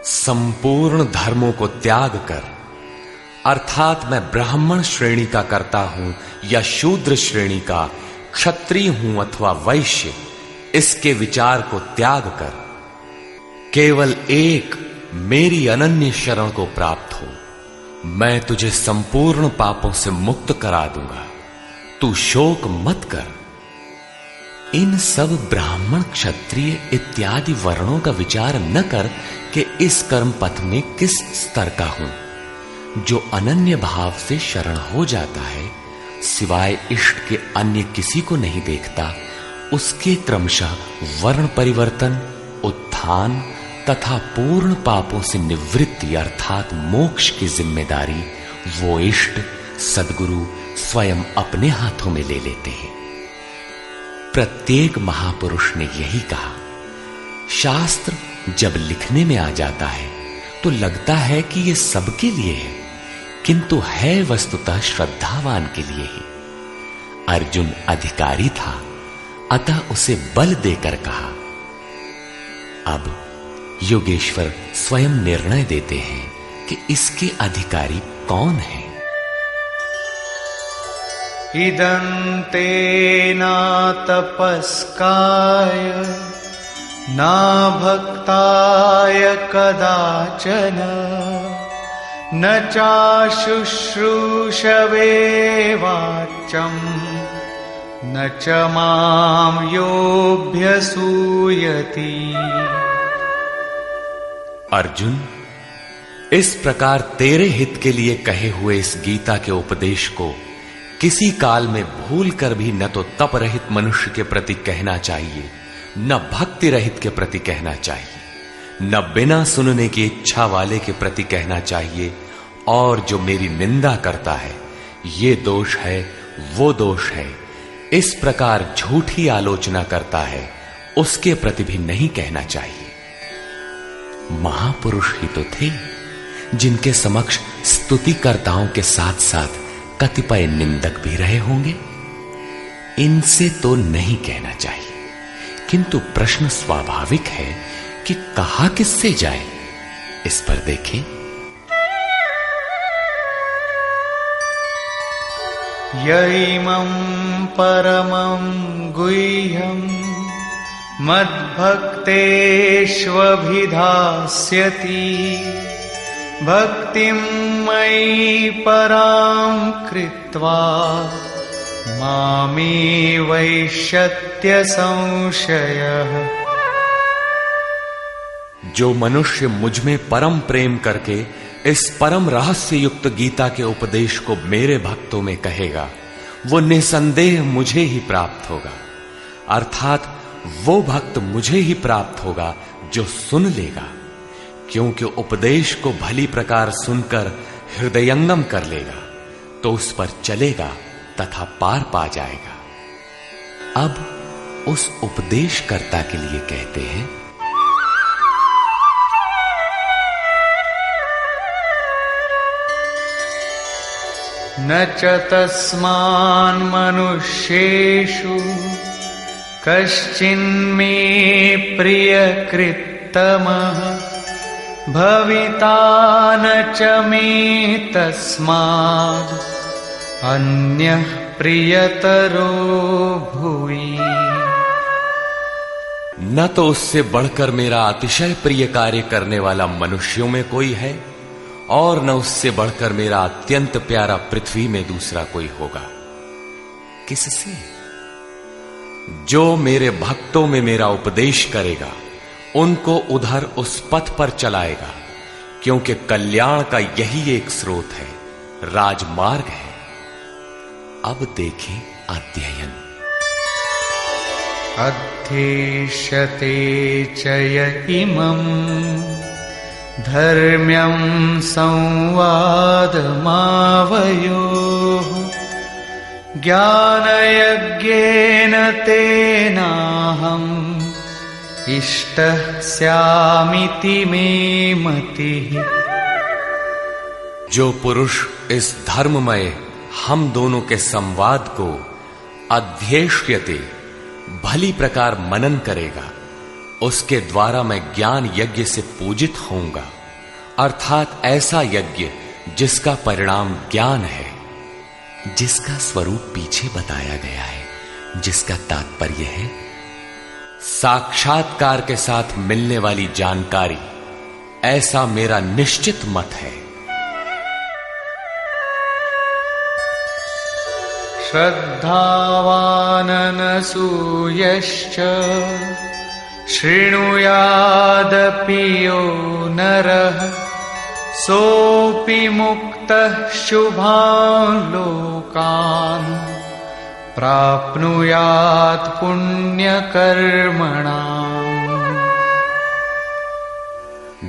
संपूर्ण धर्मों को त्याग कर, अर्थात मैं ब्राह्मण श्रेणी का करता हूं या शूद्र श्रेणी का, क्षत्रिय हूं अथवा वैश्य, इसके विचार को त्याग कर केवल एक मेरी अनन्य शरण को प्राप्त हो। मैं तुझे संपूर्ण पापों से मुक्त करा दूंगा। तू शोक मत कर। इन सब ब्राह्मण क्षत्रिय इत्यादि वर्णों का विचार न कर कि इस कर्म पथ में किस स्तर का हूं। जो अनन्य भाव से शरण हो जाता है, सिवाय इष्ट के अन्य किसी को नहीं देखता, उसके क्रमशः वर्ण परिवर्तन, उत्थान तथा पूर्ण पापों से निवृत्ति अर्थात मोक्ष की जिम्मेदारी वो इष्ट सद्गुरु स्वयं अपने हाथों में ले लेते हैं। प्रत्येक महापुरुष ने यही कहा। शास्त्र जब लिखने में आ जाता है तो लगता है कि यह सबके लिए है, किंतु है वस्तुतः श्रद्धावान के लिए ही। अर्जुन अधिकारी था, अतः उसे बल देकर कहा। अब योगेश्वर स्वयं निर्णय देते हैं कि इसके अधिकारी कौन है। इदन्ते न तपस्काय न भक्ताय कदाचन न चाशुश्रूषवे वाच्यं न च मां योऽभ्यसूयति। अर्जुन, इस प्रकार तेरे हित के लिए कहे हुए इस गीता के उपदेश को किसी काल में भूल कर भी न तो तप रहित मनुष्य के प्रति कहना चाहिए, न भक्ति रहित के प्रति कहना चाहिए, न बिना सुनने की इच्छा वाले के प्रति कहना चाहिए। और जो मेरी निंदा करता है, ये दोष है, वो दोष है, इस प्रकार झूठी आलोचना करता है, उसके प्रति भी नहीं कहना चाहिए। महापुरुष ही तो थे जिनके समक्ष स्तुतिकर्ताओं के साथ साथ कतिपय निंदक भी रहे होंगे। इनसे तो नहीं कहना चाहिए, किंतु प्रश्न स्वाभाविक है कि कहा किससे जाए। इस पर देखें। यैमं परमं गुह्यं मद्भक्तेष्वभिधास्यति भक्तिं मयि परां कृत्वा मामे वैष्यत्य संशयः। जो मनुष्य मुझ में परम प्रेम करके इस परम रहस्य युक्त गीता के उपदेश को मेरे भक्तों में कहेगा, वो निसंदेह मुझे ही प्राप्त होगा। अर्थात वो भक्त मुझे ही प्राप्त होगा जो सुन लेगा, क्योंकि उपदेश को भली प्रकार सुनकर हृदयंगम कर लेगा तो उस पर चलेगा तथा पार पा जाएगा। अब उस उपदेशकर्ता के लिए कहते हैं। न च तस्मान् मनुष्येषु कश्चिन्मे प्रियकृत्तमः भविता न च मे तस्माद् अन्यः प्रियतरो भुवि। न तो उससे बढ़कर मेरा अतिशय प्रिय कार्य करने वाला मनुष्यों में कोई है, और न उससे बढ़कर मेरा अत्यंत प्यारा पृथ्वी में दूसरा कोई होगा। किससे? जो मेरे भक्तों में मेरा उपदेश करेगा, उनको उधर उस पथ पर चलाएगा, क्योंकि कल्याण का यही एक स्रोत है, राजमार्ग है। अब देखें अध्ययन। अध्येष्यते च य इमम् धर्म्यं संवादमावयोः ज्ञानयज्ञेन तेनाहम् इष्टः स्यामिति मे मतिः। जो पुरुष इस धर्ममय हम दोनों के संवाद को अध्येष्यते भली प्रकार मनन करेगा, उसके द्वारा मैं ज्ञान यज्ञ से पूजित होऊंगा, अर्थात ऐसा यज्ञ जिसका परिणाम ज्ञान है, जिसका स्वरूप पीछे बताया गया है, जिसका तात्पर्य है साक्षात्कार के साथ मिलने वाली जानकारी। ऐसा मेरा निश्चित मत है। श्रद्धावाननसूयश्च शृणुयादपि यो नरः सोऽपि मुक्तः शुभान् लोकान् प्राप्नुयात् पुण्यकर्मणाम्।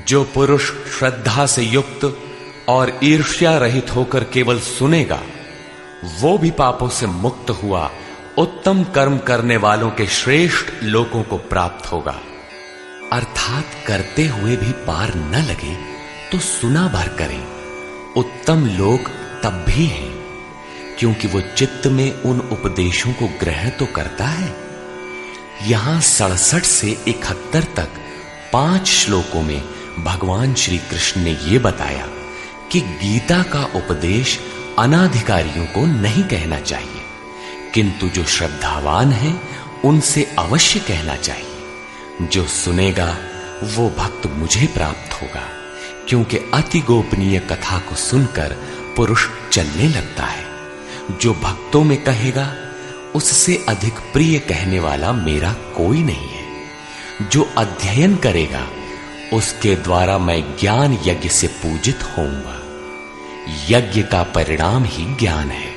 जो पुरुष श्रद्धा से युक्त और ईर्ष्या रहित होकर केवल सुनेगा, वो भी पापों से मुक्त हुआ उत्तम कर्म करने वालों के श्रेष्ठ लोकों को प्राप्त होगा। अर्थात करते हुए भी पार न लगे तो सुना भर करें। उत्तम लोक तब भी हैं क्योंकि वो चित्त में उन उपदेशों को ग्रहण तो करता है। यहां 67 से 71 तक 5 श्लोकों में भगवान श्री कृष्ण ने यह बताया कि गीता का उपदेश अनाधिकारियों को नहीं कहना चाहिए, किंतु जो श्रद्धावान हैं उनसे अवश्य कहना चाहिए। जो सुनेगा वो भक्त मुझे प्राप्त होगा, क्योंकि अति गोपनीय कथा को सुनकर पुरुष चलने लगता है। जो भक्तों में कहेगा उससे अधिक प्रिय कहने वाला मेरा कोई नहीं है। जो अध्ययन करेगा उसके द्वारा मैं ज्ञान यज्ञ से पूजित होऊंगा। यज्ञ का परिणाम ही ज्ञान है।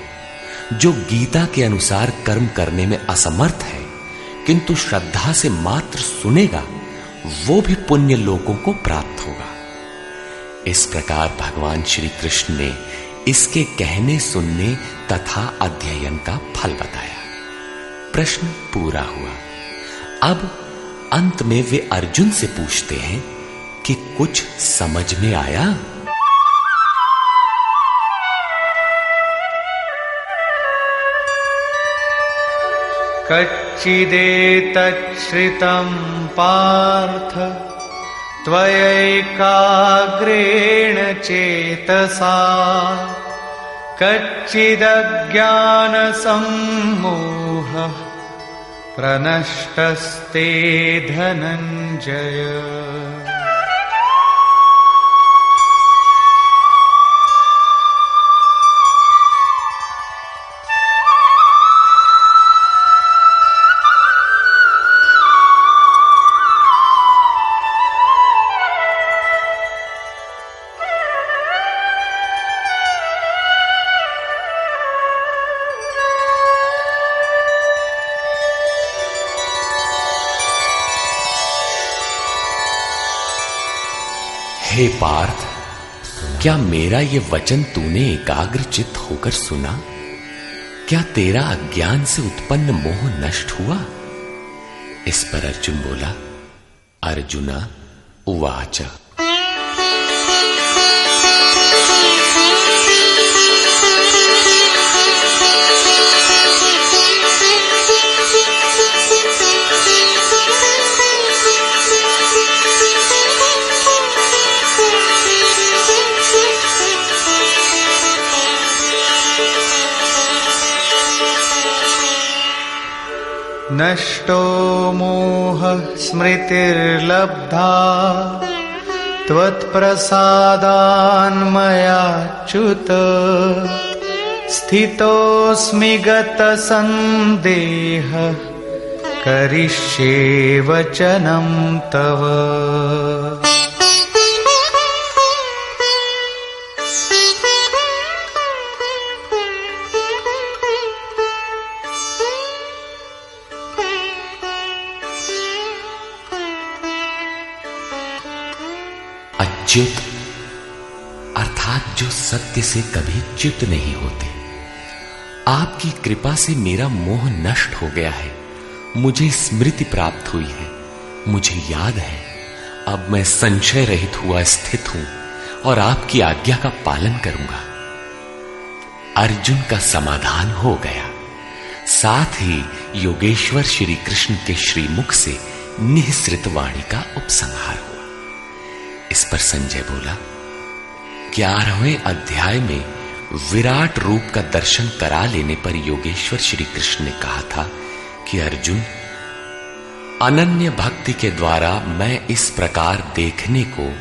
जो गीता के अनुसार कर्म करने में असमर्थ है किंतु श्रद्धा से मात्र सुनेगा, वो भी पुण्य लोकों को प्राप्त होगा। इस प्रकार भगवान श्री कृष्ण ने इसके कहने सुनने तथा अध्ययन का फल बताया। प्रश्न पूरा हुआ। अब अंत में वे अर्जुन से पूछते हैं कि कुछ समझ में आया? कच्चिदेतच्छ्रितं पार्थ त्वयैकाग्रेण चेतसा कच्चिदज्ञानसम्मोहः प्रनष्टस्ते धनञ्जय। हे पार्थ, क्या मेरा ये वचन तूने एकाग्रचित्त होकर सुना? क्या तेरा अज्ञान से उत्पन्न मोह नष्ट हुआ? इस पर अर्जुन बोला, अर्जुना उवाच नष्टो मोहः स्मृतिर्लब्धा त्वत्प्रसादान्मयाच्युत स्थितोऽस्मि गतसन्देहः करिष्ये वचनं तव। च्युत अर्थात जो सत्य से कभी च्युत नहीं होते। आपकी कृपा से मेरा मोह नष्ट हो गया है, मुझे स्मृति प्राप्त हुई है, मुझे याद है, अब मैं संशय रहित हुआ स्थित हूं और आपकी आज्ञा का पालन करूंगा। अर्जुन का समाधान हो गया। साथ ही योगेश्वर श्री कृष्ण के श्रीमुख से निःसृत वाणी का उपसंहार हुआ। इस पर संजय बोला, 11वें अध्याय में विराट रूप का दर्शन करा लेने पर योगेश्वर श्री कृष्ण ने कहा था कि अर्जुन, अनन्य भक्ति के द्वारा मैं इस प्रकार देखने को,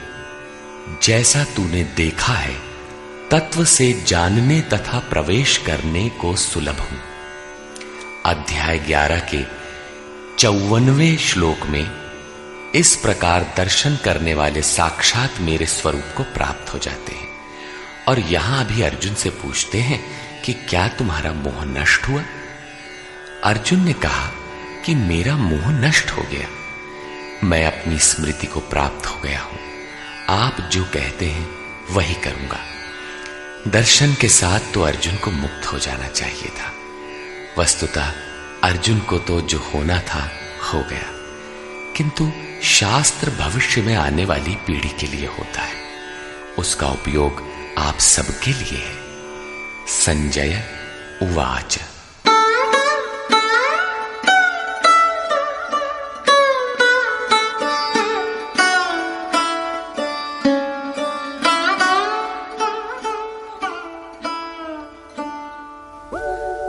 जैसा तूने देखा है, तत्व से जानने तथा प्रवेश करने को सुलभ हूं। अध्याय 11 के 54वें श्लोक में इस प्रकार दर्शन करने वाले साक्षात मेरे स्वरूप को प्राप्त हो जाते हैं। और यहां भी अर्जुन से पूछते हैं कि क्या तुम्हारा मोह नष्ट हुआ? अर्जुन ने कहा कि मेरा मोह नष्ट हो गया, मैं अपनी स्मृति को प्राप्त हो गया हूं। आप जो कहते हैं वही करूंगा। दर्शन के साथ तो अर्जुन को मुक्त हो जाना चाहिए था। वस्तुतः अर्जुन को तो जो होना था हो गया, किंतु शास्त्र भविष्य में आने वाली पीढ़ी के लिए होता है, उसका उपयोग आप सबके लिए है। संजय उवाच।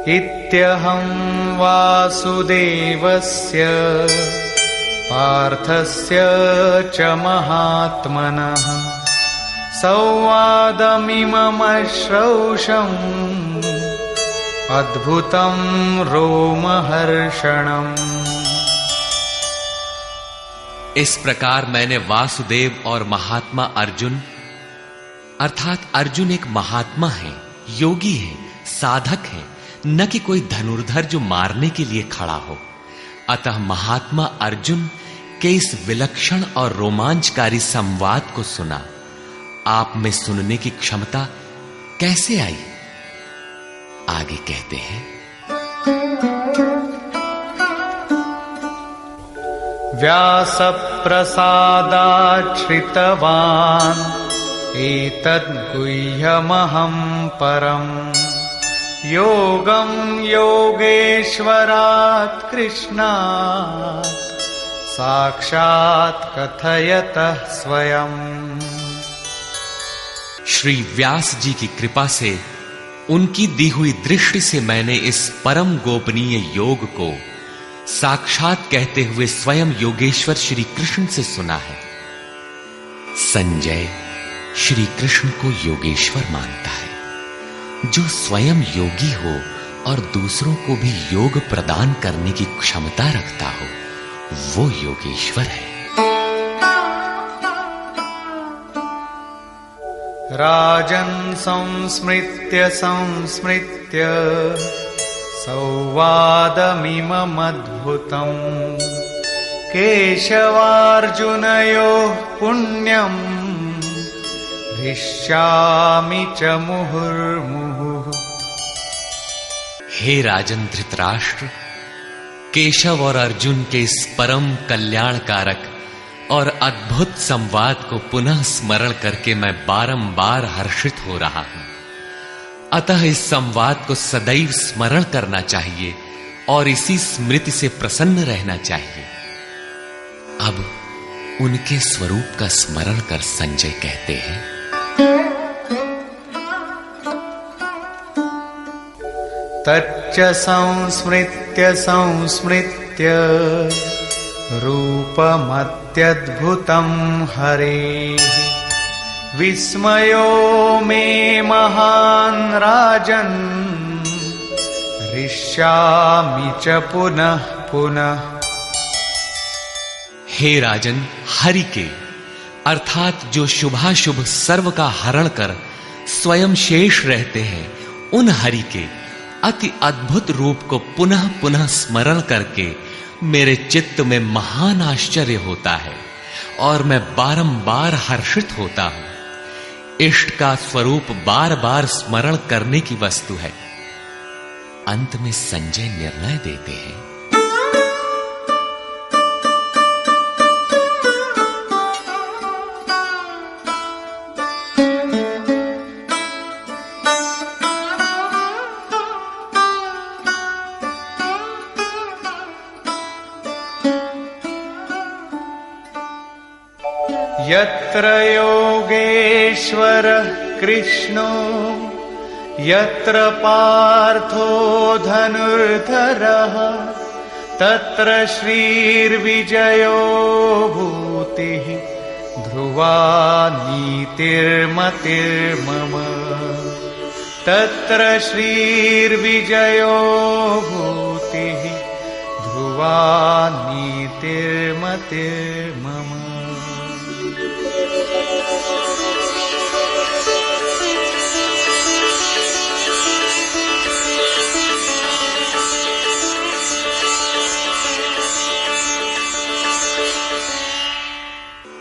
इत्यहं वासुदेवस्य पार्थस्य च महात्मनः संवादमिममश्रौषम् अद्भुतं रोमहर्षणम्। इस प्रकार मैंने वासुदेव और महात्मा अर्जुन, अर्थात अर्जुन एक महात्मा है, योगी है, साधक है, न कि कोई धनुर्धर जो मारने के लिए खड़ा हो। अतः महात्मा अर्जुन के इस विलक्षण और रोमांचकारी संवाद को सुना। आप में सुनने की क्षमता कैसे आई? आगे कहते हैं, व्यासप्रसादात् श्रितवान् एतद्गुह्यमहं परम् योगं योगेश्वरात् कृष्णात् साक्षात् कथयतः स्वयं। श्री व्यास जी की कृपा से, उनकी दी हुई दृष्टि से मैंने इस परम गोपनीय योग को साक्षात कहते हुए स्वयं योगेश्वर श्री कृष्ण से सुना है। संजय श्री कृष्ण को योगेश्वर मानता है। जो स्वयं योगी हो और दूसरों को भी योग प्रदान करने की क्षमता रखता हो, वो योगेश्वर है। राजन् संस्मृत्य संस्मृत्य संवादमिममद्भुतम् केशवार्जुनयोः पुण्यम् हृष्यामि च मुहुर्मुहुः। हे राजन धृतराष्ट्र, केशव और अर्जुन के इस परम कल्याणकारक और अद्भुत संवाद को पुनः स्मरण करके मैं बारंबार हर्षित हो रहा हूं। अतः इस संवाद को सदैव स्मरण करना चाहिए और इसी स्मृति से प्रसन्न रहना चाहिए। अब उनके स्वरूप का स्मरण कर संजय कहते हैं, तच्च संस्मृत्य संस्मृत्य रूपमत्यद्भुतं हरेः विस्मयो मे महान् राजन् हृष्यामि च पुनः पुनः। हे राजन, हरि के अर्थात जो शुभाशुभ सर्व का हरण कर स्वयं शेष रहते हैं, उन हरि के अति अद्भुत रूप को पुनः पुनः स्मरण करके मेरे चित्त में महान आश्चर्य होता है और मैं बारंबार हर्षित होता हूं। इष्ट का स्वरूप बार बार स्मरण करने की वस्तु है। अंत में संजय निर्णय देते हैं, यत्र योगेश्वरः कृष्णो यत्र पार्थो धनुर्धरः तत्र श्रीर्विजयो भूतिः ध्रुवा नीतिर्मतिर्मम। तत्र श्रीर्विजयो भूतिः ध्रुवा नीतिर्मतिर्मम।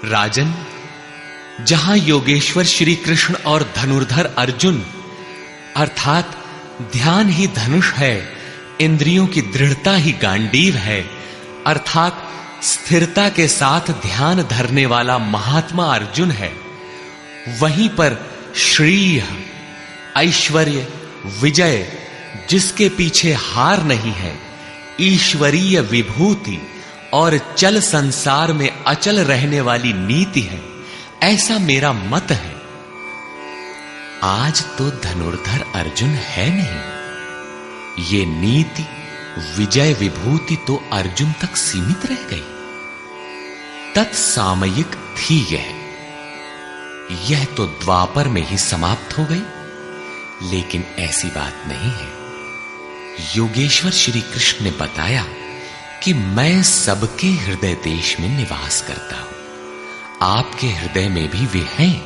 राजन, जहां योगेश्वर श्री कृष्ण और धनुर्धर अर्जुन अर्थात ध्यान ही धनुष है, इंद्रियों की दृढ़ता ही गांडीव है, अर्थात स्थिरता के साथ ध्यान धरने वाला महात्मा अर्जुन है, वहीं पर श्री ऐश्वर्य विजय जिसके पीछे हार नहीं है, ईश्वरीय विभूति और चल संसार में अचल रहने वाली नीति है, ऐसा मेरा मत है। आज तो धनुर्धर अर्जुन है नहीं, ये नीति विजय विभूति तो अर्जुन तक सीमित रह गई, तत्सामयिक थी यह तो द्वापर में ही समाप्त हो गई। लेकिन ऐसी बात नहीं है। योगेश्वर श्री कृष्ण ने बताया कि मैं सबके हृदय देश में निवास करता हूं, आपके हृदय में भी वे हैं।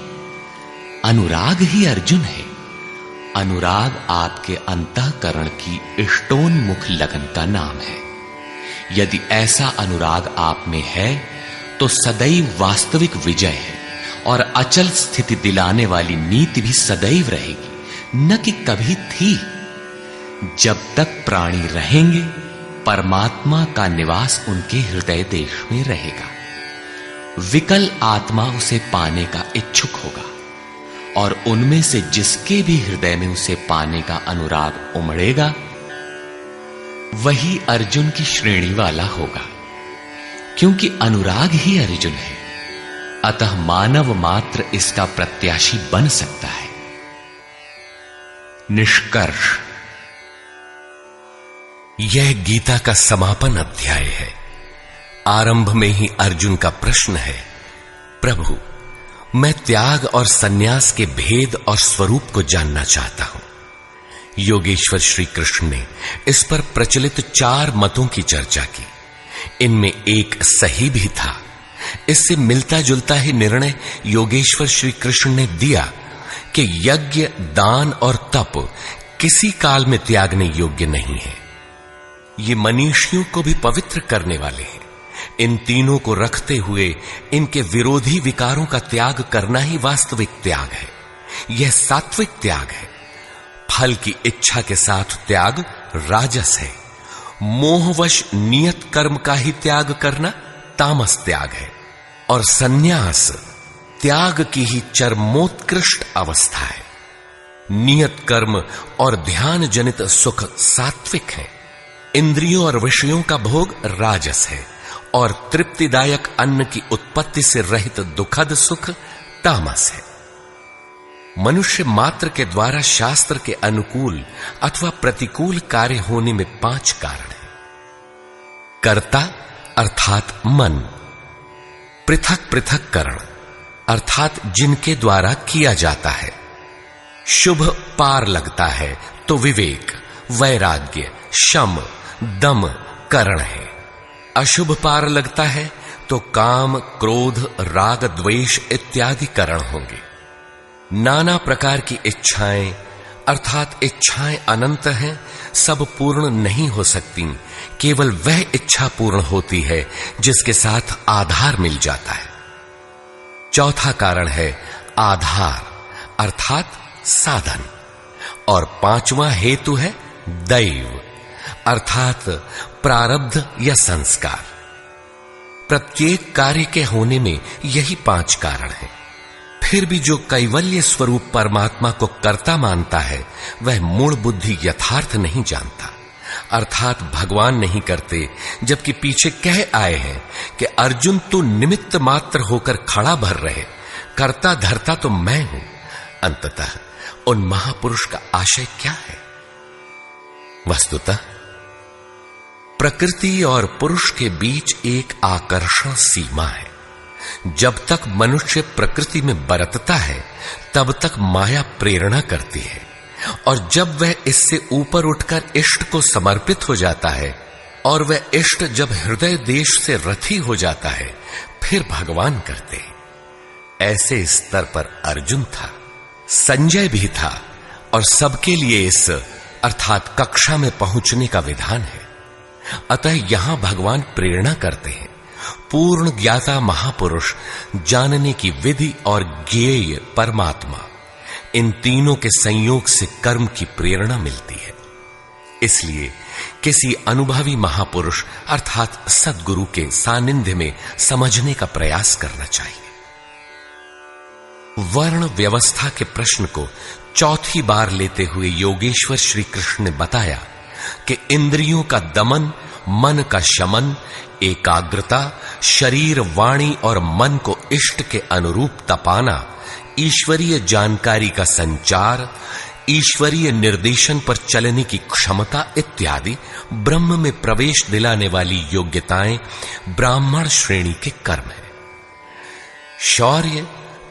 अनुराग ही अर्जुन है। अनुराग आपके अंतःकरण की इष्टोन्मुख लगन का नाम है। यदि ऐसा अनुराग आप में है तो सदैव वास्तविक विजय है और अचल स्थिति दिलाने वाली नीति भी सदैव रहेगी, न कि कभी थी। जब तक प्राणी रहेंगे परमात्मा का निवास उनके हृदय देश में रहेगा। विकल आत्मा उसे पाने का इच्छुक होगा और उनमें से जिसके भी हृदय में उसे पाने का अनुराग उमड़ेगा वही अर्जुन की श्रेणी वाला होगा, क्योंकि अनुराग ही अर्जुन है। अतः मानव मात्र इसका प्रत्याशी बन सकता है। निष्कर्ष, यह गीता का समापन अध्याय है। आरंभ में ही अर्जुन का प्रश्न है, प्रभु मैं त्याग और सन्यास के भेद और स्वरूप को जानना चाहता हूं। योगेश्वर श्री कृष्ण ने इस पर प्रचलित 4 मतों की चर्चा की। इनमें एक सही भी था। इससे मिलता जुलता ही निर्णय योगेश्वर श्री कृष्ण ने दिया कि यज्ञ, दान और तप किसी काल में त्यागने योग्य नहीं है। ये मनीषियों को भी पवित्र करने वाले हैं। इन तीनों को रखते हुए इनके विरोधी विकारों का त्याग करना ही वास्तविक त्याग है। यह सात्विक त्याग है। फल की इच्छा के साथ त्याग राजस है। मोहवश नियत कर्म का ही त्याग करना तामस त्याग है। और सन्यास त्याग की ही चरमोत्कृष्ट अवस्था है। नियत कर्म और ध्यान जनित सुख सात्विक है। इंद्रियों और विषयों का भोग राजस है और तृप्तिदायक अन्न की उत्पत्ति से रहित दुखद सुख तामस है। मनुष्य मात्र के द्वारा शास्त्र के अनुकूल अथवा प्रतिकूल कार्य होने में 5 कारण हैं। कर्ता अर्थात मन, पृथक पृथक करण अर्थात जिनके द्वारा किया जाता है। शुभ पार लगता है तो विवेक, वैराग्य, शम, दम करण है। अशुभ पार लगता है तो काम, क्रोध, राग, द्वेष इत्यादि करण होंगे। नाना प्रकार की इच्छाएं अर्थात इच्छाएं अनंत हैं, सब पूर्ण नहीं हो सकती। केवल वह इच्छा पूर्ण होती है जिसके साथ आधार मिल जाता है। चौथा कारण है आधार अर्थात साधन। और 5वां हेतु है दैव अर्थात प्रारब्ध या संस्कार। प्रत्येक कार्य के होने में यही 5 कारण हैं। फिर भी जो कैवल्य स्वरूप परमात्मा को कर्ता मानता है वह मूल बुद्धि यथार्थ नहीं जानता। अर्थात भगवान नहीं करते, जबकि पीछे कह आए हैं कि अर्जुन तू निमित्त मात्र होकर खड़ा भर रहे, कर्ता धर्ता तो मैं हूं। अंततः उन महापुरुष का आशय क्या है? वस्तुतः प्रकृति और पुरुष के बीच एक आकर्षण सीमा है। जब तक मनुष्य प्रकृति में बरतता है तब तक माया प्रेरणा करती है, और जब वह इससे ऊपर उठकर इष्ट को समर्पित हो जाता है और वह इष्ट जब हृदय देश से रथी हो जाता है फिर भगवान करते हैं। ऐसे स्तर पर अर्जुन था, संजय भी था, और सबके लिए इस अर्थात कक्षा में पहुंचने का विधान है। अतः यहां भगवान प्रेरणा करते हैं। पूर्ण ज्ञाता महापुरुष, जानने की विधि और ज्ञेय परमात्मा, इन तीनों के संयोग से कर्म की प्रेरणा मिलती है। इसलिए किसी अनुभवी महापुरुष अर्थात सद्गुरु के सानिध्य में समझने का प्रयास करना चाहिए। वर्ण व्यवस्था के प्रश्न को चौथी बार लेते हुए योगेश्वर श्री कृष्ण ने बताया कि इंद्रियों का दमन, मन का शमन, एकाग्रता, शरीर, वाणी और मन को इष्ट के अनुरूप तपाना, ईश्वरीय जानकारी का संचार, ईश्वरीय निर्देशन पर चलने की क्षमता इत्यादि ब्रह्म में प्रवेश दिलाने वाली योग्यताएं ब्राह्मण श्रेणी के कर्म है। शौर्य,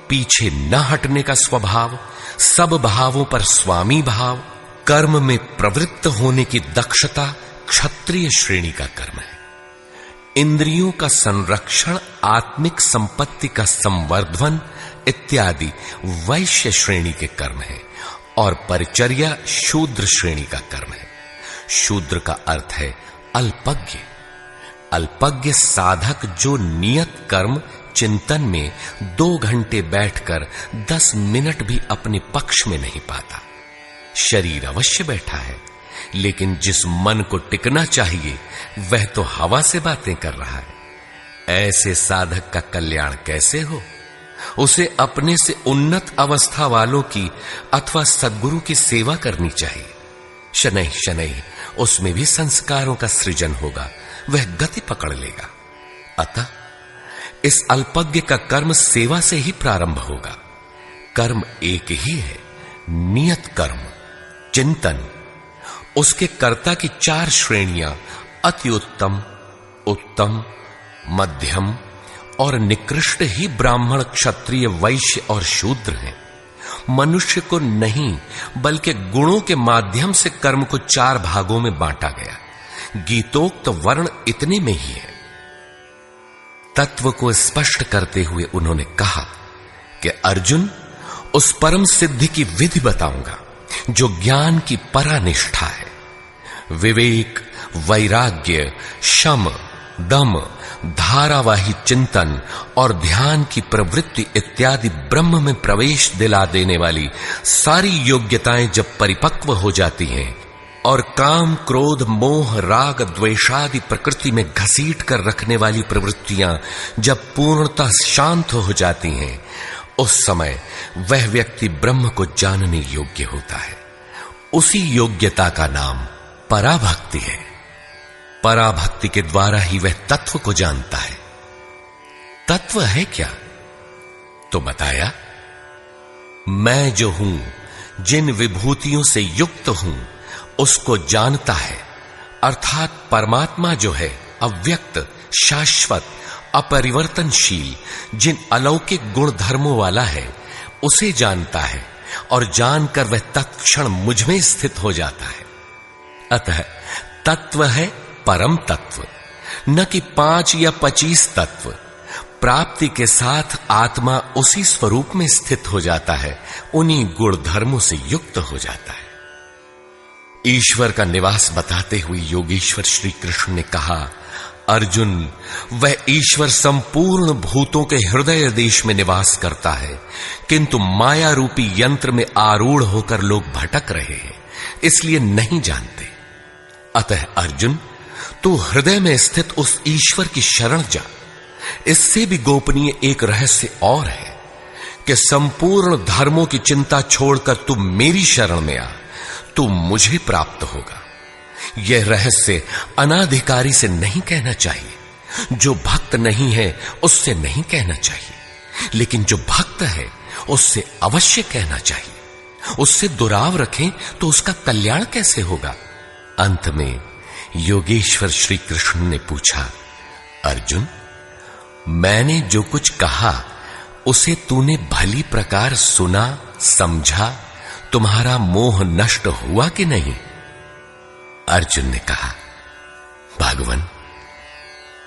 पीछे न हटने का स्वभाव, सब भावों पर स्वामी भाव, कर्म में प्रवृत्त होने की दक्षता क्षत्रिय श्रेणी का कर्म है। इंद्रियों का संरक्षण, आत्मिक संपत्ति का संवर्धन इत्यादि वैश्य श्रेणी के कर्म है, और परिचर्या शूद्र श्रेणी का कर्म है। शूद्र का अर्थ है अल्पज्ञ। अल्पज्ञ साधक जो नियत कर्म चिंतन में 2 घंटे बैठकर 10 मिनट भी अपने पक्ष में नहीं पाता। शरीर अवश्य बैठा है, लेकिन जिस मन को टिकना चाहिए वह तो हवा से बातें कर रहा है। ऐसे साधक का कल्याण कैसे हो? उसे अपने से उन्नत अवस्था वालों की अथवा सद्गुरु की सेवा करनी चाहिए। शनैः शनैः उसमें भी संस्कारों का सृजन होगा, वह गति पकड़ लेगा। अतः इस अल्पज्ञ का कर्म सेवा से ही प्रारंभ होगा। कर्म एक ही है, नियत कर्म, चिंतन। उसके कर्ता की 4 श्रेणियां अति उत्तम, उत्तम, मध्यम और निकृष्ट ही ब्राह्मण, क्षत्रिय, वैश्य और शूद्र हैं। मनुष्य को नहीं बल्कि गुणों के माध्यम से कर्म को 4 भागों में बांटा गया। गीतोक्त वर्ण इतने में ही है। तत्व को स्पष्ट करते हुए उन्होंने कहा कि अर्जुन, उस परम सिद्धि की विधि बताऊंगा जो ज्ञान की परानिष्ठा है। विवेक, वैराग्य, शम, दम, धारावाही चिंतन और ध्यान की प्रवृत्ति इत्यादि ब्रह्म में प्रवेश दिला देने वाली सारी योग्यताएं जब परिपक्व हो जाती हैं और काम, क्रोध, मोह, राग, द्वेषादि प्रकृति में घसीट कर रखने वाली प्रवृत्तियां जब पूर्णतः शांत हो जाती हैं, उस समय वह व्यक्ति ब्रह्म को जानने योग्य होता है। उसी योग्यता का नाम पराभक्ति है। पराभक्ति के द्वारा ही वह तत्व को जानता है। तत्व है क्या? तो बताया, मैं जो हूं, जिन विभूतियों से युक्त हूं, उसको जानता है। अर्थात परमात्मा जो है अव्यक्त, शाश्वत, अपरिवर्तनशील, जिन अलौकिक गुण धर्मों वाला है, उसे जानता है, और जानकर वह तत्क्षण मुझ में स्थित हो जाता है। अतः तत्व है परम तत्व, न कि 5 या 25 तत्व। प्राप्ति के साथ आत्मा उसी स्वरूप में स्थित हो जाता है, उन्हीं गुण धर्मों से युक्त हो जाता है। ईश्वर का निवास बताते हुए योगेश्वर श्री कृष्ण ने कहा, अर्जुन, वह ईश्वर संपूर्ण भूतों के हृदय देश में निवास करता है, किंतु माया रूपी यंत्र में आरूढ़ होकर लोग भटक रहे हैं, इसलिए नहीं जानते। अतः अर्जुन, तू हृदय में स्थित उस ईश्वर की शरण जा। इससे भी गोपनीय एक रहस्य और है कि संपूर्ण धर्मों की चिंता छोड़कर तू मेरी शरण में आ, तू मुझे प्राप्त होगा। यह रहस्य अनाधिकारी से नहीं कहना चाहिए, जो भक्त नहीं है उससे नहीं कहना चाहिए, लेकिन जो भक्त है उससे अवश्य कहना चाहिए। उससे दुराव रखें तो उसका कल्याण कैसे होगा? अंत में योगेश्वर श्री कृष्ण ने पूछा, अर्जुन, मैंने जो कुछ कहा उसे तूने भली प्रकार सुना, समझा? तुम्हारा मोह नष्ट हुआ कि नहीं? अर्जुन ने कहा, भगवान,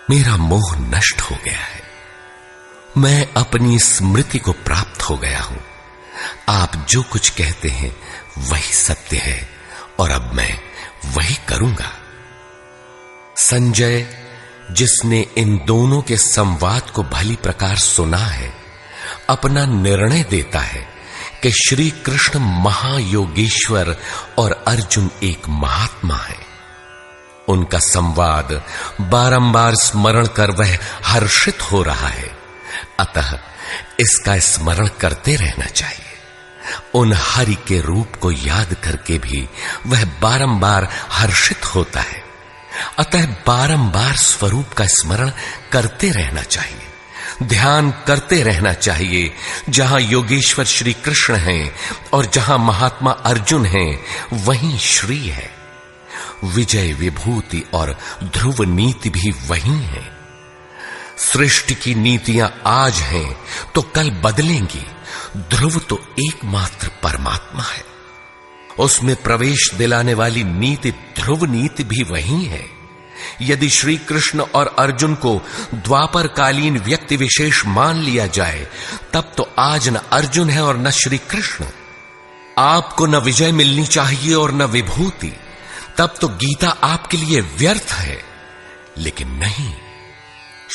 मेरा मोह नष्ट हो गया है। मैं अपनी स्मृति को प्राप्त हो गया हूं। आप जो कुछ कहते हैं वही सत्य है और अब मैं वही करूंगा। संजय, जिसने इन दोनों के संवाद को भली प्रकार सुना है, अपना निर्णय देता है कि श्री कृष्ण महायोगेश्वर और अर्जुन एक महात्मा है। उनका संवाद बारंबार स्मरण कर वह हर्षित हो रहा है, अतः इसका स्मरण करते रहना चाहिए। उन हरि के रूप को याद करके भी वह बारंबार हर्षित होता है, अतः बारंबार स्वरूप का स्मरण करते रहना चाहिए। ध्यान करते रहना चाहिए। जहां योगेश्वर श्री कृष्ण हैं और जहां महात्मा अर्जुन हैं, वहीं श्री है। विजय, विभूति और ध्रुव नीति भी वही है। सृष्टि की नीतियां आज हैं तो कल बदलेंगी। ध्रुव तो एकमात्र परमात्मा है, उसमें प्रवेश दिलाने वाली नीति ध्रुव नीति भी वही है। यदि श्री कृष्ण और अर्जुन को द्वापर कालीन व्यक्ति विशेष मान लिया जाए, तब तो आज न अर्जुन है और न श्री कृष्ण। आपको न विजय मिलनी चाहिए और न विभूति, तब तो गीता आपके लिए व्यर्थ है। लेकिन नहीं,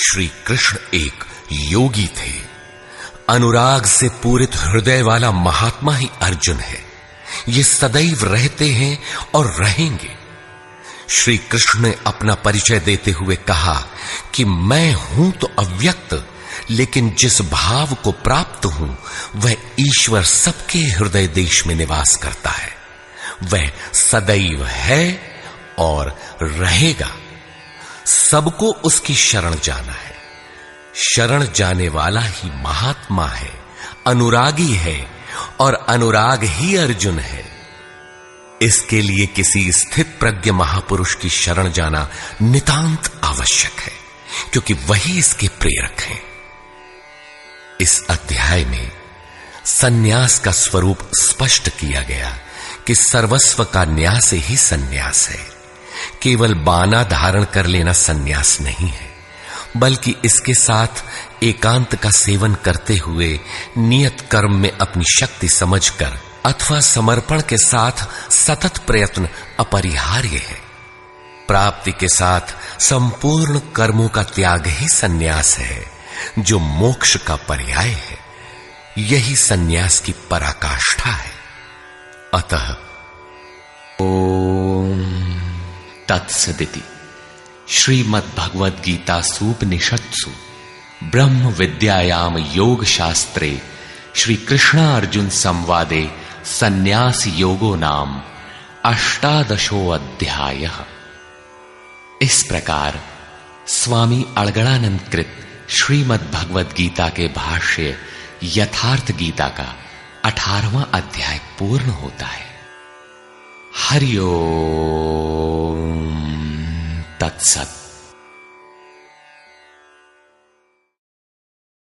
श्री कृष्ण एक योगी थे। अनुराग से पूरित हृदय वाला महात्मा ही अर्जुन है। ये सदैव रहते हैं और रहेंगे। श्री कृष्ण ने अपना परिचय देते हुए कहा कि मैं हूं तो अव्यक्त, लेकिन जिस भाव को प्राप्त हूं वह ईश्वर सबके हृदय देश में निवास करता है। वह सदैव है और रहेगा। सबको उसकी शरण जाना है। शरण जाने वाला ही महात्मा है, अनुरागी है, और अनुराग ही अर्जुन है। इसके लिए किसी स्थित प्रज्ञ महापुरुष की शरण जाना नितांत आवश्यक है, क्योंकि वही इसके प्रेरक हैं। इस अध्याय में सन्यास का स्वरूप स्पष्ट किया गया कि सर्वस्व का न्यास ही सन्यास है। केवल बाना धारण कर लेना सन्यास नहीं है, बल्कि इसके साथ एकांत का सेवन करते हुए नियत कर्म में अपनी शक्ति समझकर अथवा समर्पण के साथ सतत प्रयत्न अपरिहार्य है। प्राप्ति के साथ संपूर्ण कर्मों का त्याग ही सन्यास है, जो मोक्ष का पर्याय है। यही सन्यास की पराकाष्ठा है। अतः ओम तत्सदिति श्रीमद्भगवद गीता सूपनिषत्सु ब्रह्म विद्यायाम योग शास्त्रे श्री कृष्णार्जुन संवादे संन्यास योगो नाम 18 अध्याय। इस प्रकार स्वामी अड़गड़ानंद कृत श्रीमद् भगवद गीता के भाष्य यथार्थ गीता का 18वां अध्याय पूर्ण होता है। हरि ओम तत्सत।